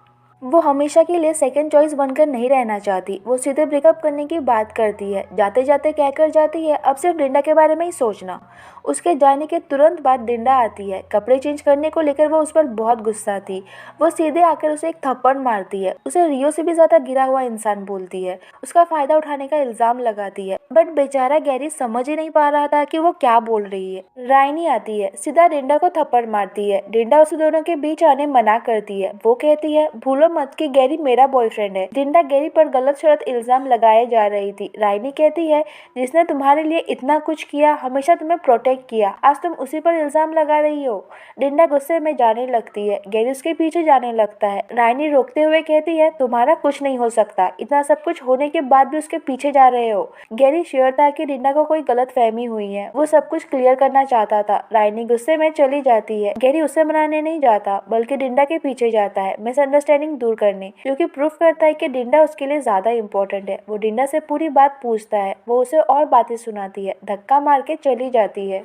वो हमेशा के लिए सेकंड चॉइस बनकर नहीं रहना चाहती। वो सीधे ब्रेकअप करने की बात करती है। जाते जाते कहकर जाती है, अब सिर्फ लिंडा के बारे में ही सोचना। उसके जाने के तुरंत बाद लिंडा आती है। कपड़े चेंज करने को लेकर वो उस पर बहुत गुस्सा थी। वो सीधे आकर उसे एक थप्पड़ मारती है। उसे रियो से भी ज्यादा गिरा हुआ इंसान बोलती है। उसका फायदा उठाने का इल्जाम लगाती है बट बेचारा गैरी समझ ही नहीं पा रहा था कि वो क्या बोल रही है। राइनी आती है, सीधा लिंडा को थप्पड़ मारती है। लिंडा उसे दोनों के बीच आने मना करती है। वो कहती है, भूलो मत कि गैरी मेरा बॉयफ्रेंड है। लिंडा गैरी पर गलत शरत इल्जाम लगाए जा रही थी। राइनी कहती है, जिसने तुम्हारे लिए इतना कुछ किया, हमेशा तुम्हें प्रोटेक्ट किया, आज तुम उसी पर इल्जाम लगा रही हो। लिंडा गुस्से में जाने लगती है। गैरी उसके पीछे जाने लगता है। राइनी रोकते हुए कहती है, तुम्हारा कुछ नहीं हो सकता, इतना सब कुछ होने के बाद भी उसके पीछे जा रहे हो। गैरी श्योर था कि लिंडा को कोई गलत फहमी हुई है। वो सब कुछ क्लियर करना चाहता था। राइनी गुस्से में चली जाती है। गैरी उसे मनाने नहीं जाता बल्कि लिंडा के पीछे जाता है मिसअंडरस्टैंडिंग दूर करने, क्योंकि प्रूफ करता है कि लिंडा उसके लिए ज्यादा इंपॉर्टेंट है। वो लिंडा से पूरी बात पूछता है। वो उसे और बातें सुनाती है। धक्का मार के चली जाती है।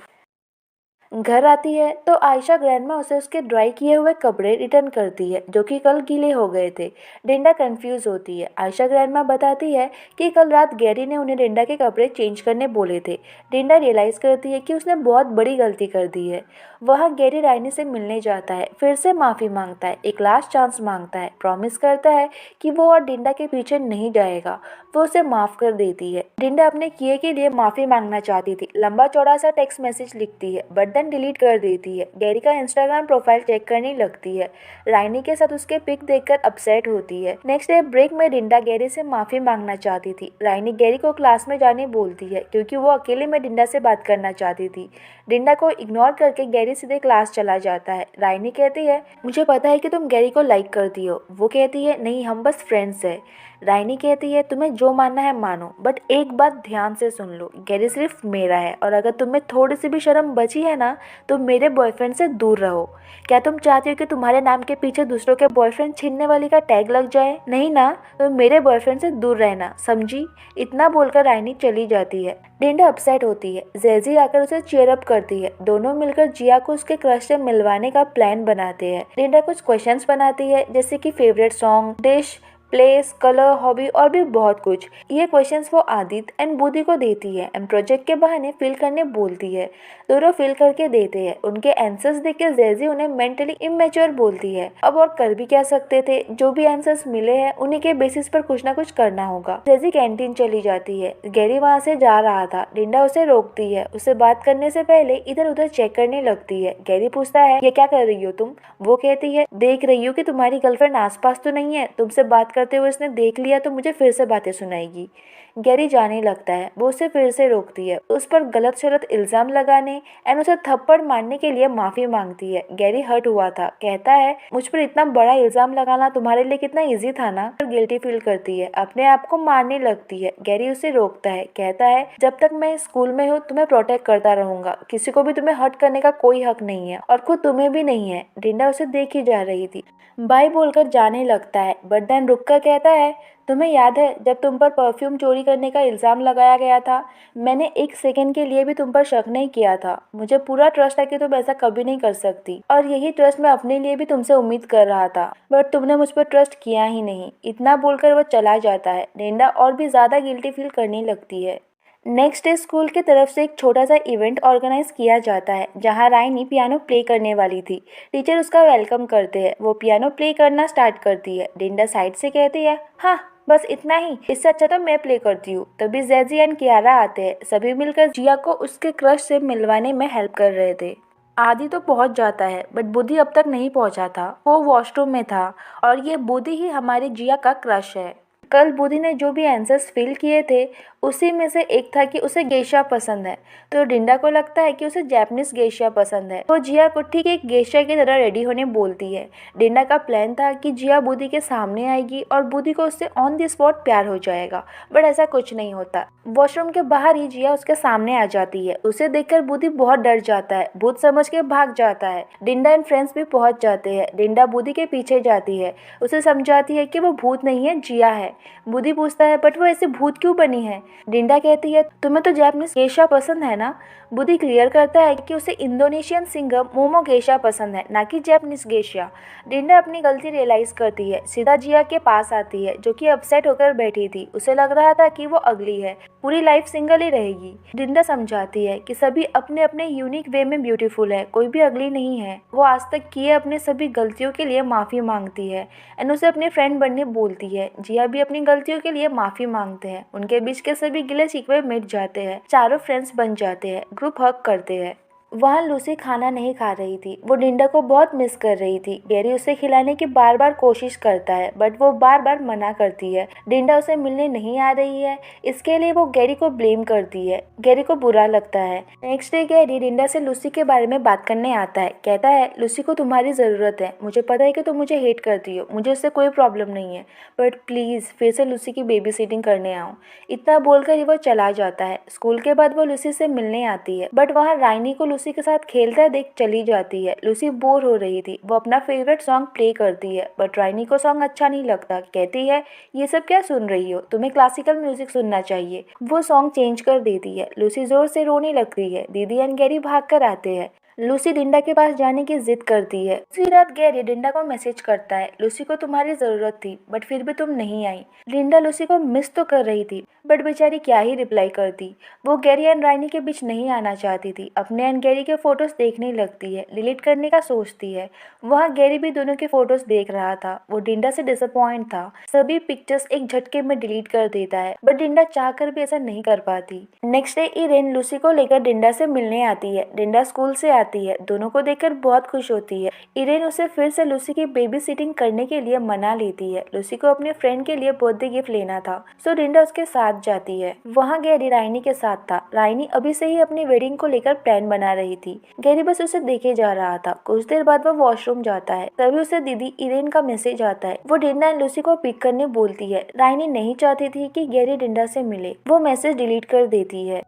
घर आती है तो आयशा ग्रैंडमा उसे उसके ड्राई किए हुए कपड़े रिटर्न करती है जो कि कल गीले हो गए थे। लिंडा कंफ्यूज होती है। आयशा ग्रैंडमा बताती है कि कल रात गैरी ने उन्हें लिंडा के कपड़े चेंज करने बोले थे। लिंडा रियलाइज करती है कि उसने बहुत बड़ी गलती कर दी है। वह गैरी राइनी से मिलने जाता है, फिर से माफी मांगता है, एक लास्ट चांस मांगता है, प्रॉमिस करता है कि वो और लिंडा के पीछे नहीं जाएगा। वो उसे माफ कर देती है। लिंडा अपने किए के लिए माफी मांगना चाहती थी। लंबा चौड़ा सा टेक्स्ट मैसेज लिखती है बट देन डिलीट कर देती है। गैरी का इंस्टाग्राम प्रोफाइल चेक करने लगती है। राइनी के साथ उसके पिक देखकर अपसेट होती है। नेक्स्ट डे ब्रेक में लिंडा गैरी से माफी मांगना चाहती थी। राइनी गैरी को क्लास में जाने बोलती है क्योंकि वो अकेले में लिंडा से बात करना चाहती थी। लिंडा को इग्नोर करके गैरी सीधे क्लास चला जाता है। राइनी कहती है, मुझे पता है कि तुम गैरी को लाइक करती हो। वो कहती है, नहीं, हम बस फ्रेंड्स हैं। राइनी कहती है, तुम्हें जो मानना है मानो बट एक बात ध्यान से सुन लो, गैरी सिर्फ मेरा है और अगर तुम्हें थोड़ी सी भी शर्म बची है ना तो मेरे बॉयफ्रेंड से दूर रहो। क्या तुम चाहती हो कि तुम्हारे नाम के पीछे दूसरों के बॉयफ्रेंड छीनने वाली का टैग लग जाए? नहीं ना, तो मेरे बॉयफ्रेंड से दूर रहना, समझी? इतना बोलकर राइनी चली जाती है। लिंडा अपसेट होती है। जेजी आकर उसे चीयर अप करती है। दोनों मिलकर जिया को उसके क्रश से मिलवाने का प्लान बनाते हैं। लिंडा कुछ क्वेश्चंस बनाती है जैसे कि favourite song, dish, place, colour, hobby और भी बहुत कुछ। ये क्वेश्चंस वो आदित्य एंड बुद्धि को देती है एंड प्रोजेक्ट के बहाने फिल करने बोलती है। दोनों फिल करके देते हैं। उनके आंसर्स देख जेजी उन्हें मेंटली इमेच्योर बोलती है। अब और कर भी क्या सकते थे, जो भी आंसर्स मिले हैं उन्हीं के बेसिस पर कुछ ना कुछ करना होगा। जेजी कैंटीन चली जाती है। गैरी वहाँ से जा रहा था। लिंडा उसे रोकती है। उसे बात करने से पहले इधर उधर चेक करने लगती है। गैरी पूछता है, ये क्या कर रही हो तुम? वो कहती है, देख रही हूँ कि तुम्हारी गर्लफ्रेंड आसपास तो नहीं है, तुमसे बात करते हुए इसने देख लिया तो मुझे फिर से बातें सुनाएगी। गैरी जाने लगता है। वो उसे फिर से रोकती है। उस पर गलत सलत इल्जाम लगाने एंड उसे थप्पड़ मारने के लिए माफी मांगती है। गैरी हर्ट हुआ था। कहता है, मुझ पर इतना बड़ा इल्जाम लगाना तुम्हारे लिए कितना इजी था ना। गिल्टी फील करती है। अपने आप को मारने लगती है। गैरी उसे रोकता है। कहता है, जब तक मैं स्कूल में हूँ तुम्हें प्रोटेक्ट करता रहूंगा। किसी को भी तुम्हें हर्ट करने का कोई हक नहीं है और खुद तुम्हें भी नहीं है। लिंडा उसे देखी जा रही थी। बाय बोलकर जाने लगता है बट देन रुककर कहता है, तुम्हें याद है जब तुम पर परफ्यूम चोरी करने का इल्जाम लगाया गया था? मैंने एक सेकंड के लिए भी तुम पर शक नहीं किया था। मुझे पूरा ट्रस्ट है कि तुम ऐसा कभी नहीं कर सकती और यही ट्रस्ट मैं अपने लिए भी तुमसे उम्मीद कर रहा था बट तुमने मुझ पर ट्रस्ट किया ही नहीं। इतना बोलकर वो चला जाता है। लिंडा और भी ज्यादा गिल्टी फील करने लगती है। नेक्स्ट डे स्कूल की तरफ से एक छोटा सा इवेंट ऑर्गेनाइज किया जाता है जहां राइनी पियानो प्ले करने वाली थी। टीचर उसका वेलकम करते हैं। वो पियानो प्ले करना स्टार्ट करती है। लिंडा साइड से कहती है, हाँ बस इतना ही, इससे अच्छा तो मैं प्ले करती हूँ। तभी जेजी एंड कियारा आते हैं। सभी मिलकर जिया को उसके क्रश से मिलवाने में हेल्प कर रहे थे। आदि तो पहुंच जाता है बट बुद्धि अब तक नहीं पहुंचा था। वो वॉशरूम में था और ये बुद्धि ही हमारी जिया का क्रश है। कल बुद्धि ने जो भी आंसर्स फिल किए थे उसी में से एक था कि उसे गेशा पसंद है। तो डिंडा को लगता है कि उसे जापानीज गेशा पसंद है। वो जिया को ठीक एक गेशा की तरह रेडी होने बोलती है। डिंडा का प्लान था कि जिया बुद्धि के सामने आएगी और बुद्धि को उससे ऑन द स्पॉट प्यार हो जाएगा, बट ऐसा कुछ नहीं होता। वॉशरूम के बाहर ही जिया उसके सामने आ जाती है। उसे देखकर बुद्धि बहुत डर जाता है, भूत समझ के भाग जाता है। डिंडा एंड फ्रेंड्स भी पहुंच जाते हैं। डिंडा बुद्धि के पीछे जाती है, उसे समझाती है कि वो भूत नहीं है, जिया है। बुद्धि पूछता है बट वो ऐसे भूत क्यों बनी है। डिंडा कहती है तुम्हें तो जापानीज गेशा पसंद है ना। बुद्धि क्लियर करता है कि उसे इंडोनेशियन सिंगर मोमो गेशा पसंद है, ना कि जापानीज गेशा। डिंडा अपनी गलती रियलाइज करती है, सीधा जिया के पास आती है जो कि अपसेट होकर बैठी थी। उसे लग रहा था कि वो अगली है, पूरी लाइफ सिंगल ही रहेगी। डिंडा समझाती है कि सभी अपने अपने यूनिक वे में ब्यूटीफुल है, कोई भी अगली नहीं है। वो आज तक किए अपने सभी गलतियों के लिए माफी मांगती है एंड उसे अपनी फ्रेंड बनने बोलती है। जिया भी अपनी गलतियों के लिए माफी मांगते हैं। उनके बीच के सभी गिले शिकवे मिट जाते हैं, चारों फ्रेंड्स बन जाते हैं, ग्रुप हग करते हैं। वहाँ लूसी खाना नहीं खा रही थी, वो डिंडा को बहुत मिस कर रही थी। गैरी उसे खिलाने की बार बार कोशिश करता है बट वो बार बार मना करती है। डिंडा उसे मिलने नहीं आ रही है, इसके लिए वो गैरी को ब्लेम करती है। गैरी को बुरा लगता है। नेक्स्ट डे गैरी डिंडा से लूसी के बारे में बात करने आता है। कहता है लूसी को तुम्हारी ज़रूरत है, मुझे पता है कि तुम मुझे हेट करती हो, मुझे उससे कोई प्रॉब्लम नहीं है, बट प्लीज़ फिर से लूसी की बेबी सिटिंग करने आओ। इतना बोलकर ही वो चला जाता है। स्कूल के बाद वो लूसी से मिलने आती है बट वहाँ राइनी को लूसी के साथ खेलता देख चली जाती है। लूसी बोर हो रही थी, वो अपना फेवरेट सॉन्ग प्ले करती है बट राइनी को सॉन्ग अच्छा नहीं लगता। कहती है ये सब क्या सुन रही हो, तुम्हें क्लासिकल म्यूजिक सुनना चाहिए। वो सॉन्ग चेंज कर देती है। लूसी जोर से रोने लगती है। दीदी एंड गैरी भाग कर आते हैं। लूसी डिंडा के पास जाने की जिद करती है। उसी रात गैरी डिंडा को मैसेज करता है लूसी को तुम्हारी जरूरत थी बट फिर भी तुम नहीं आई। डिंडा लूसी को मिस तो कर रही थी बट बेचारी क्या ही रिप्लाई करती। वो गैरी एंड राइनी के बीच नहीं आना चाहती थी। अपने एंड गैरी के फोटोज देखने लगती है, डिलीट करने का सोचती है। वहाँ गैरी भी दोनों के फोटोज देख रहा था। वो डिंडा से डिसअपॉइंट था, सभी पिक्चर्स एक झटके में डिलीट कर देता है बट डिंडा चाहकर भी ऐसा नहीं कर पाती। नेक्स्ट डे इरेन लूसी को लेकर डिंडा से मिलने आती है। डिंडा स्कूल से आती है, दोनों को देखकर बहुत खुश होती है। इरेन उसे फिर से लूसी की बेबी सिटिंग करने के लिए मना लेती है। लूसी को अपने फ्रेंड के लिए बर्थडे गिफ्ट लेना था, सो डिंडा उसके साथ जाती है। वहाँ गैरी राइनी के साथ था। राइनी अभी से ही अपनी वेडिंग को लेकर प्लान बना रही थी। गैरी बस उसे देखे जा रहा था। कुछ देर बाद वो वॉशरूम जाता है, तभी उसे दीदी इरेन का मैसेज आता है। वो डिंडा एंड लूसी को पिक करने बोलती है। राइनी नहीं चाहती थी कि गैरी डिंडा से मिले, वो मैसेज डिलीट कर देती है।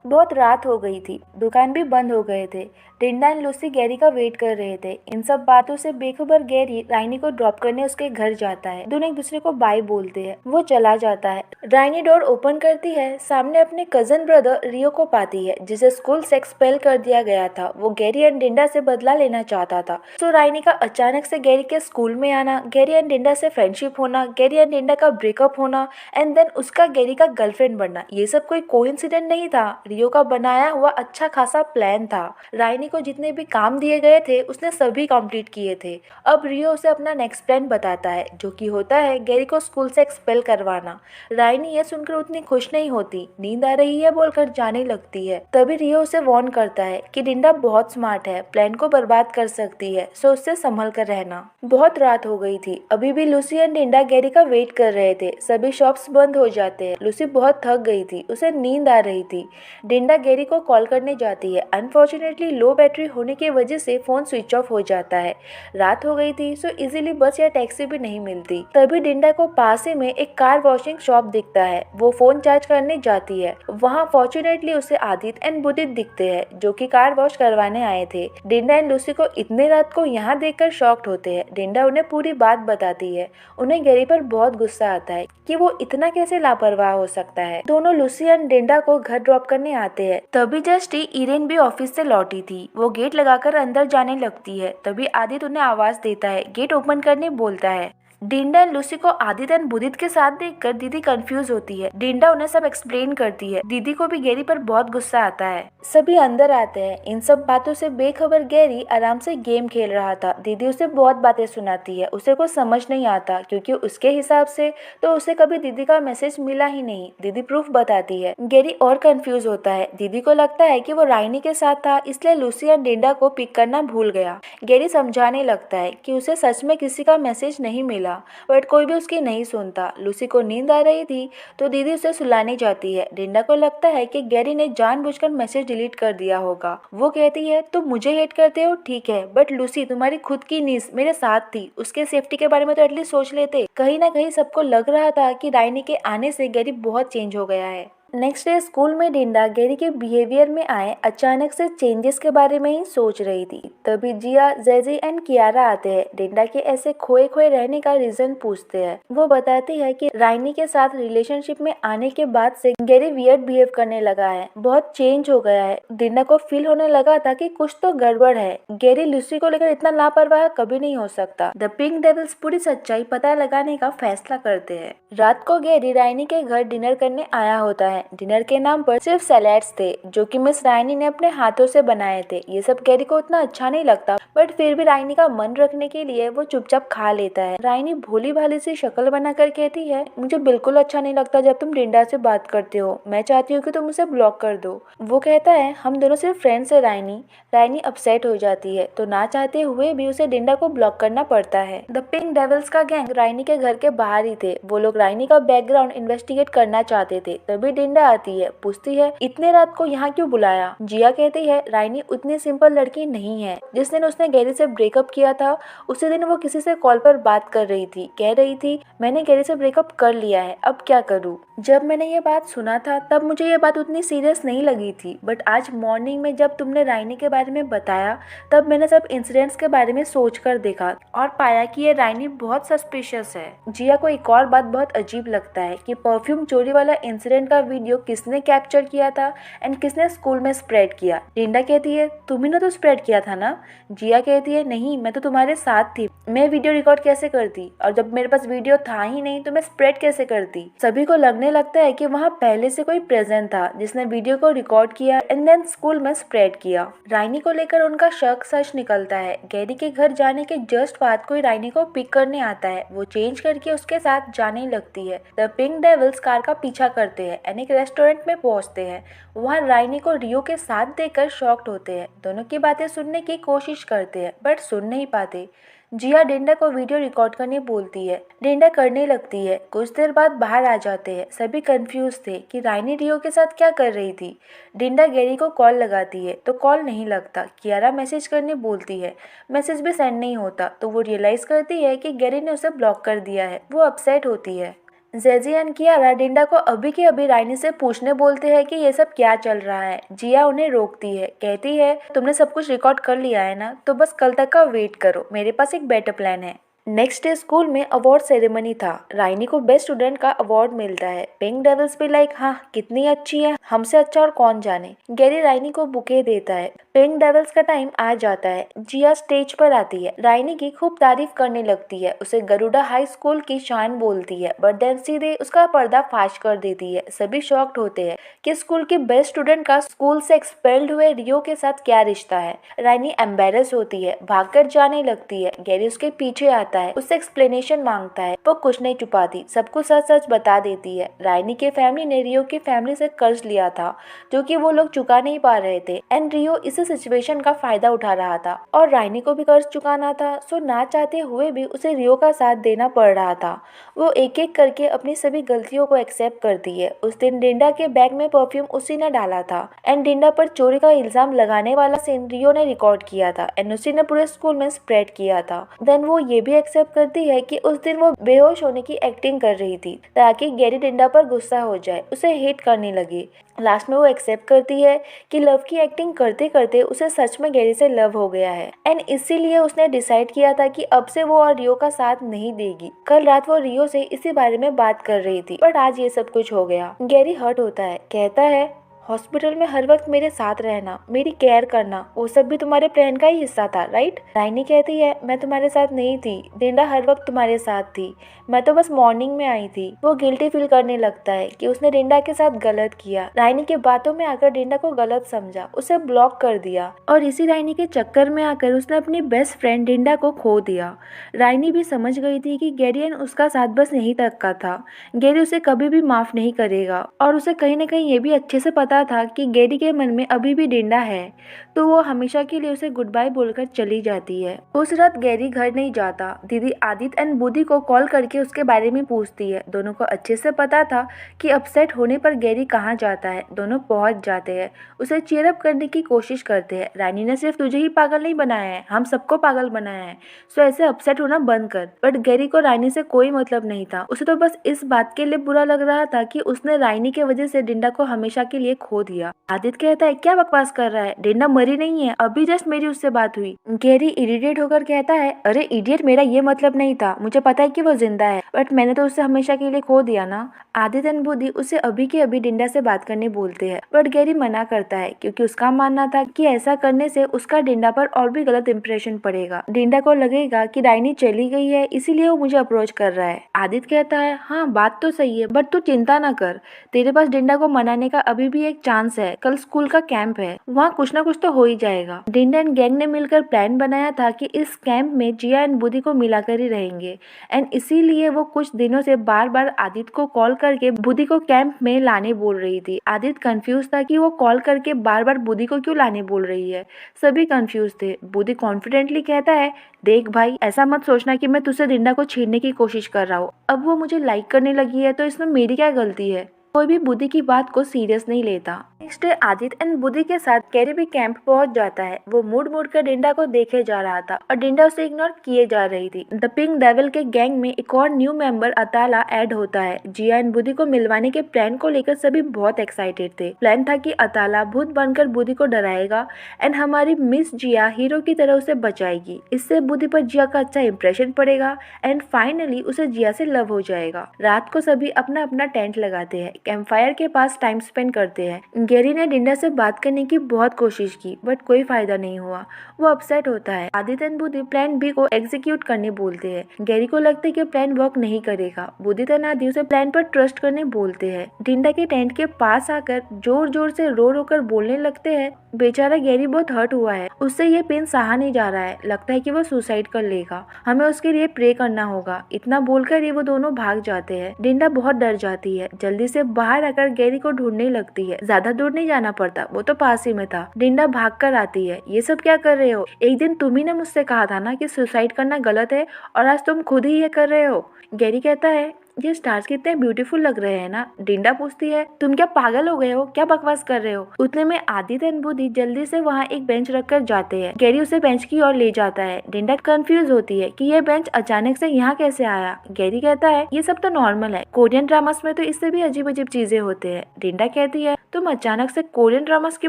बहुत रात हो गई थी, दुकान भी बंद हो गए थे। डिंडा एंड लूसी गैरी का वेट कर रहे थे। इन सब बातों से बेखबर गैरी राइनी को ड्रॉप करने उसके घर जाता है। दोनों एक दूसरे को बाय बोलते हैं। वो चला जाता है। राइनी डोर ओपन करती है, सामने अपने कजन ब्रदर रियो को पाती है जिसे स्कूल से एक्सपेल कर दिया गया था। वो गैरी एंड डिंडा से बदला लेना चाहता था। तो राइनी का अचानक से गैरी के स्कूल में आना, गैरी एंड डिंडा से फ्रेंडशिप होना, गैरी एंड डिंडा का ब्रेकअप होना एंड देन उसका गैरी का गर्लफ्रेंड बनना, ये सब कोई कोइंसिडेंट नहीं था। रियो का बनाया हुआ अच्छा खासा प्लान था। राइनी को जितने भी काम दिए गए थे उसने सभी कंप्लीट किए थे। अब रियो उसे अपना नेक्स्ट प्लान बताता है जो कि होता है गैरी को स्कूल से एक्सपेल करवाना। राइनी ये सुनकर उतनी खुश नहीं होती, नींद आ रही है बोलकर जाने लगती है। तभी रियो उसे वार्न करता है कि डिंडा बहुत स्मार्ट है, प्लान को बर्बाद कर सकती है, सो उससे संभल कर रहना। बहुत रात हो गई थी, अभी भी लूसी एंड डिंडा गैरी का वेट कर रहे थे। सभी शॉप्स बंद हो जाते हैं। लूसी बहुत थक गई थी, उसे नींद आ रही थी। डिंडा गैरी को कॉल करने जाती है। अनफॉर्चुनेटली लो बैटरी होने की वजह से फोन स्विच ऑफ हो जाता है। रात हो गई थी, सो इजीली बस या टैक्सी भी नहीं मिलती। तभी डिंडा को पास ही में एक कार वॉशिंग शॉप दिखता है। वो फोन चार्ज करने जाती है। वहाँ फॉर्चुनेटली उसे आदित्य एंड बुदित दिखते हैं जो कि कार वॉश करवाने आए थे। डिंडा एंड लूसी को इतने रात को यहाँ देखकर शॉक्ड होते हैं। डिंडा उन्हें पूरी बात बताती है। उन्हें गैरी पर बहुत गुस्सा आता है कि वो इतना कैसे लापरवाह हो सकता है। दोनों लूसी एंड डिंडा को घर ड्रॉप करने आते हैं। तभी जस्ट इरेन भी ऑफिस से लौटी थी। वो गेट लगाकर अंदर जाने लगती है। तभी आदित्य उन्हें आवाज देता है, गेट ओपन करने बोलता है। डिंडा एंड लूसी को आदित्य एंड बुदित के साथ देखकर दीदी कंफ्यूज होती है। डिंडा उन्हें सब एक्सप्लेन करती है। दीदी को भी गैरी पर बहुत गुस्सा आता है। सभी अंदर आते हैं। इन सब बातों से बेखबर गैरी आराम से गेम खेल रहा था। दीदी उसे बहुत बातें सुनाती है। उसे कुछ समझ नहीं आता क्योंकि उसके हिसाब से तो उसे कभी दीदी का मैसेज मिला ही नहीं। दीदी प्रूफ बताती है। गैरी और कंफ्यूज होता है। दीदी को लगता है कि वो राइनी के साथ था, इसलिए लूसी एंड डिंडा को पिक करना भूल गया। गैरी समझाने लगता है कि उसे सच में किसी का मैसेज नहीं मिला। था, बट कोई भी उसकी नहीं सुनता। लूसी को नींद आ रही थी तो दीदी उसे सुलाने जाती है। डिंडा को लगता है कि गैरी ने जानबूझकर मैसेज डिलीट कर दिया होगा। वो कहती है तुम मुझे हेट करते हो ठीक है, बट लूसी तुम्हारी खुद की नीस मेरे साथ थी, उसके सेफ्टी के बारे में तो एटलीस्ट सोच लेते। कहीं ना कहीं सबको लग रहा था कि राइनी के आने से गैरी बहुत चेंज हो गया है। नेक्स्ट डे स्कूल में डिंडा गैरी के बिहेवियर में आए अचानक से चेंजेस के बारे में ही सोच रही थी। तभी जिया, जेजी एंड कियारा आते हैं। डिंडा के ऐसे खोए खोए रहने का रीजन पूछते हैं। वो बताती है कि राइनी के साथ रिलेशनशिप में आने के बाद से गैरी वियर्ड बिहेव करने लगा है, बहुत चेंज हो गया है। डिंडा को फील होने लगा था कि कुछ तो गड़बड़ है। गैरी लूसी को लेकर इतना लापरवाह कभी नहीं हो सकता। द पिंक डेविल्स पूरी सच्चाई पता लगाने का फैसला करते हैं। रात को गैरी राइनी के घर डिनर करने आया होता है। डिनर के नाम पर सिर्फ सैलेड्स थे जो कि मिस राइनी ने अपने हाथों से बनाए थे। ये सब गैरी को उतना अच्छा नहीं लगता, बट फिर भी राइनी का मन रखने के लिए वो चुपचाप खा लेता है। राइनी भोली भाली सी शक्ल बनाकर कहती है मुझे बिल्कुल अच्छा नहीं लगता जब तुम डिंडा से बात करते हो, मैं चाहती हूँ कि तुम उसे ब्लॉक कर दो। वो कहता है हम दोनों सिर्फ फ्रेंड्स है राइनी। राइनी अपसेट हो जाती है तो ना चाहते हुए भी उसे डिंडा को ब्लॉक करना पड़ता है। द पिंक डेविल्स का गैंग राइनी के घर के बाहर ही थे। वो लोग राइनी का बैकग्राउंड इन्वेस्टिगेट करना चाहते थे। तभी डिंडा आती है, पूछती है इतने रात को यहाँ क्यों बुलाया। जिया कहती है राइनी उतनी सिंपल लड़की नहीं है। जिस दिन उसने गैरी से ब्रेकअप किया था उसी दिन वो किसी से कॉल पर बात कर रही थी, कह रही थी मैंने गैरी से ब्रेकअप कर लिया है, अब क्या करूँ। जब मैंने ये बात सुना था तब मुझे ये बात उतनी सीरियस नहीं लगी थी, बट आज मॉर्निंग में जब तुमने राइनी के बारे में बताया तब मैंने सब इंसिडेंट्स के बारे में सोच कर देखा और पाया कि ये राइनी बहुत सस्पिशियस है। जिया को एक और बात बहुत अजीब लगता है कि परफ्यूम चोरी वाला इंसिडेंट का वीडियो किसने कैप्चर किया था एंड किसने स्कूल में स्प्रेड किया। डिंडा कहती है तुम्ही ने तो स्प्रेड किया था ना। जिया कहती है नहीं, मैं तो तुम्हारे साथ थी, मैं वीडियो रिकॉर्ड कैसे करती, और जब मेरे पास वीडियो था ही नहीं तो मैं स्प्रेड कैसे करती। सभी को लगने लगता है कि वहाँ पहले से कोई प्रेजेंट था जिसने वीडियो को रिकॉर्ड किया एंड देन स्कूल में स्प्रेड किया। राइनी को लेकर उनका शक सच निकलता है। गैरी के घर जाने के जस्ट बाद कोई राइनी को पिक करने आता है। वो चेंज करके उसके साथ जाने लगती है। द पिंक डेविल्स कार का पीछा करते हैं एंड एक रेस्टोरेंट में पहुंचते हैं। वहाँ राइनी को रियो के साथ देखकर शॉक्ड होते हैं। दोनों की बातें सुनने की कोशिश करते हैं बट सुन नहीं पाते। जिया डिंडा को वीडियो रिकॉर्ड करने बोलती है। डिंडा करने लगती है। कुछ देर बाद बाहर आ जाते हैं। सभी कंफ्यूज थे कि राइनी रियो के साथ क्या कर रही थी। डिंडा गैरी को कॉल लगाती है तो कॉल नहीं लगता। कियारा मैसेज करने बोलती है, मैसेज भी सेंड नहीं होता तो वो रियलाइज करती है कि गैरी ने उसे ब्लॉक कर दिया है। वो अपसेट होती है। जेजी एंड कियारा डिंडा को अभी के अभी राइनी से पूछने बोलते हैं कि ये सब क्या चल रहा है। जिया उन्हें रोकती है, कहती है तुमने सब कुछ रिकॉर्ड कर लिया है ना, तो बस कल तक का वेट करो, मेरे पास एक बेटर प्लान है। नेक्स्ट डे स्कूल में अवार्ड सेरेमनी था। राइनी को बेस्ट स्टूडेंट का अवार्ड मिलता है। पिंक डेविल्स भी लाइक हाँ कितनी अच्छी है, हमसे अच्छा और कौन जाने। गैरी राइनी को बुके देता है। पिंक डेविल्स का टाइम आ जाता है। जिया स्टेज पर आती है। राइनी की खूब तारीफ करने लगती है, उसे गरुड़ा हाई स्कूल की शान बोलती है, बट देन सीधे उसका पर्दा फाश कर देती है। सभी शॉक्ड होते हैं कि स्कूल की बेस्ट स्टूडेंट का स्कूल से एक्सपेल्ड हुए रियो के साथ क्या रिश्ता है। राइनी एम्बेरस होती है, भागकर जाने लगती है। गैरी उसके पीछे आता है, उससे एक्सप्लेनेशन मांगता है। वो कुछ नहीं छुपाती, सब कुछ सच सच बता देती है। राइनी के फैमिली ने रियो की फैमिली से कर्ज लिया था जो कि वो लोग चुका नहीं पा रहे थे एंड रियो इस सिचुएशन का फायदा उठा रहा था और राइनी को भी कर्ज चुकाना था। सो ना चाहते हुए भी उसे रियो का साथ देना पड़ रहा था। वो एक एक करके अपनी सभी गलतियों को एक्सेप्ट करती है। उस दिन डिंडा के बैग में परफ्यूम उसी ने डाला था एंड डिंडा पर चोरी का इल्जाम लगाने वाला सीन रियो ने रिकॉर्ड किया था एंड उसी ने पूरे स्कूल में स्प्रेड किया था। देन वो ये भी एक्सेप्ट करती है कि उस दिन वो बेहोश होने की एक्टिंग कर रही थी ताकि गैरी डिंडा पर गुस्सा हो जाए, उसे हेट करने लगे। लास्ट में वो एक्सेप्ट करती है कि लव की एक्टिंग करते करते उसे सच में गैरी से लव हो गया है एंड इसीलिए उसने डिसाइड किया था कि अब से वो और रियो का साथ नहीं देगी। कल रात वो रियो से इसी बारे में बात कर रही थी बट आज ये सब कुछ हो गया। गैरी हर्ट होता है, कहता है हॉस्पिटल में हर वक्त मेरे साथ रहना, मेरी केयर करना, वो सब भी तुम्हारे प्लान का ही हिस्सा था, राइट। राइनी कहती है मैं तुम्हारे साथ नहीं थी, डिंडा हर वक्त तुम्हारे साथ थी, मैं तो बस मॉर्निंग में आई थी। वो गिल्टी फील करने लगता है कि उसने डिंडा के साथ गलत किया। राइनी की बातों में आकर डिंडा को गलत समझा, उसे ब्लॉक कर दिया और इसी राइनी के चक्कर में आकर उसने अपनी बेस्ट फ्रेंड डिंडा को खो दिया। राइनी भी समझ गई थी कि गैरियन उसका साथ बस यहीं तक का था। गैरी उसे कभी भी माफ नहीं करेगा और उसे कहीं ना कहीं ये भी अच्छे से पता पता था कि गैरी के मन में अभी भी डिंडा है, तो वो हमेशा के लिए उसे गुड बाय बोलकर चली जाती है। उस रात गैरी घर नहीं जाता। दीदी आदित्य एंड बुद्धि को कॉल करके उसके बारे में पूछती है। दोनों को अच्छे से पता था कि अपसेट होने पर गैरी कहाँ जाता है। दोनों पहुंच जाते हैं, उसे चीयर अप करने की कोशिश करते हैं। रानी ने सिर्फ तुझे ही पागल नहीं बनाया है, हम सबको पागल बनाया है, सो ऐसे अपसेट होना बंद कर। बट गैरी को रानी से कोई मतलब नहीं था। उसे तो बस इस बात के लिए बुरा लग रहा था कि उसने रानी की वजह से डिंडा को हमेशा के लिए खो दिया। आदित्य कहता है क्या बकवास कर रहा है, डिंडा मरी नहीं है, अभी जस्ट मेरी उससे बात हुई। गैरी इरिटेट होकर कहता है अरे इडियट, मेरा ये मतलब नहीं था, मुझे पता है कि वो जिंदा है, बट मैंने तो उसे हमेशा के लिए खो दिया ना। आदित्य एंड बुद्धि उसे अभी के अभी डिंडा से बात करने बोलते हैं, बट गैरी मना करता है क्योंकि उसका मानना था कि ऐसा करने से उसका डिंडा पर और भी गलत इंप्रेशन पड़ेगा। डिंडा को लगेगा कि रानी चली गई है, इसीलिए वो मुझे अप्रोच कर रहा है। आदित्य कहता है हाँ बात तो सही है, बट तू चिंता ना कर, तेरे पास डिंडा को मनाने का अभी भी एक चांस है। कल स्कूल का कैंप है, वहाँ कुछ ना कुछ तो हो ही जाएगा। डिंडा एंड गैंग ने मिलकर प्लान बनाया था कि इस कैंप में जिया एंड बुद्धि को मिलाकर ही रहेंगे, एंड इसीलिए वो कुछ दिनों से बार बार आदित्य को कॉल करके बुद्धि को कैंप में लाने बोल रही थी। आदित्य कंफ्यूज था कि वो कॉल करके बार बार बुद्धि को क्यों लाने बोल रही है। सभी कंफ्यूज थे। बुद्धि कॉन्फिडेंटली कहता है देख भाई, ऐसा मत सोचना कि मैं तुझसे डिंडा को छीनने की कोशिश कर रहा हूँ। अब वो मुझे लाइक करने लगी है तो इसमें मेरी क्या गलती है। कोई भी बुद्धि की बात को सीरियस नहीं लेता। नेक्स्ट डे आदित्य एंड बुद्धि के साथ गैरी भी कैंप पहुंच जाता है। वो मुड़ कर डिंडा को देखे जा रहा था और डिंडा उसे इग्नोर किए जा रही थी। द पिंक डेविल के गैंग में एक और न्यू मेंबर अताला ऐड होता है। जिया एंड बुद्धि को मिलवाने के प्लान को लेकर सभी बहुत एक्साइटेड थे। प्लान था कि अताला भूत बनकर बुद्धि को डराएगा एंड हमारी मिस जिया हीरो की तरह उसे बचाएगी। इससे बुद्धि पर जिया का अच्छा इंप्रेशन पड़ेगा एंड फाइनली उसे जिया से लव हो जाएगा। रात को सभी अपना अपना टेंट लगाते हैं, कैंपफायर के पास टाइम स्पेंड करते हैं। गैरी ने डिंडा से बात करने की बहुत कोशिश की बट कोई फायदा नहीं हुआ। वो अपसेट होता है। आदित्य एंड बुद्धि प्लान बी को एग्जीक्यूट करने बोलते हैं। गैरी को लगता है कि प्लान वर्क नहीं करेगा। बुद्धि एंड आदि उसे प्लान पर ट्रस्ट करने बोलते हैं। डिंडा के टेंट के पास आकर जोर जोर से रो रो कर बोलने लगते हैं। बेचारा गैरी बहुत हर्ट हुआ है, उससे ये पेन सहा नहीं जा रहा है, लगता है कि वो सुसाइड कर लेगा, हमें उसके लिए प्रे करना होगा। इतना बोलकर ही वो दोनों भाग जाते हैं। डिंडा बहुत डर जाती है, जल्दी से बाहर आकर गैरी को ढूंढने लगती है। ज्यादा दूर नहीं जाना पड़ता, वो तो पास ही में था। डिंडा भाग कर आती है। ये सब क्या कर रहे हो? एक दिन तुम ही ने मुझसे कहा था ना कि सुसाइड करना गलत है और आज तुम खुद ही ये कर रहे हो। गैरी कहता है ये स्टार्स कितने ब्यूटीफुल लग रहे हैं ना। डिंडा पूछती है तुम क्या पागल हो गए हो, क्या बकवास कर रहे हो। उतने में आदित्य एंड बुद्धि जल्दी से वहाँ एक बेंच रखकर जाते हैं। गैरी उसे बेंच की ओर ले जाता है। डिंडा कंफ्यूज होती है कि ये बेंच अचानक से यहाँ कैसे आया। गैरी कहता है ये सब तो नॉर्मल है, कोरियन ड्रामास में तो इससे भी अजीब अजीब चीजें होते हैं। डिंडा कहती है तुम अचानक से कोरियन ड्रामास की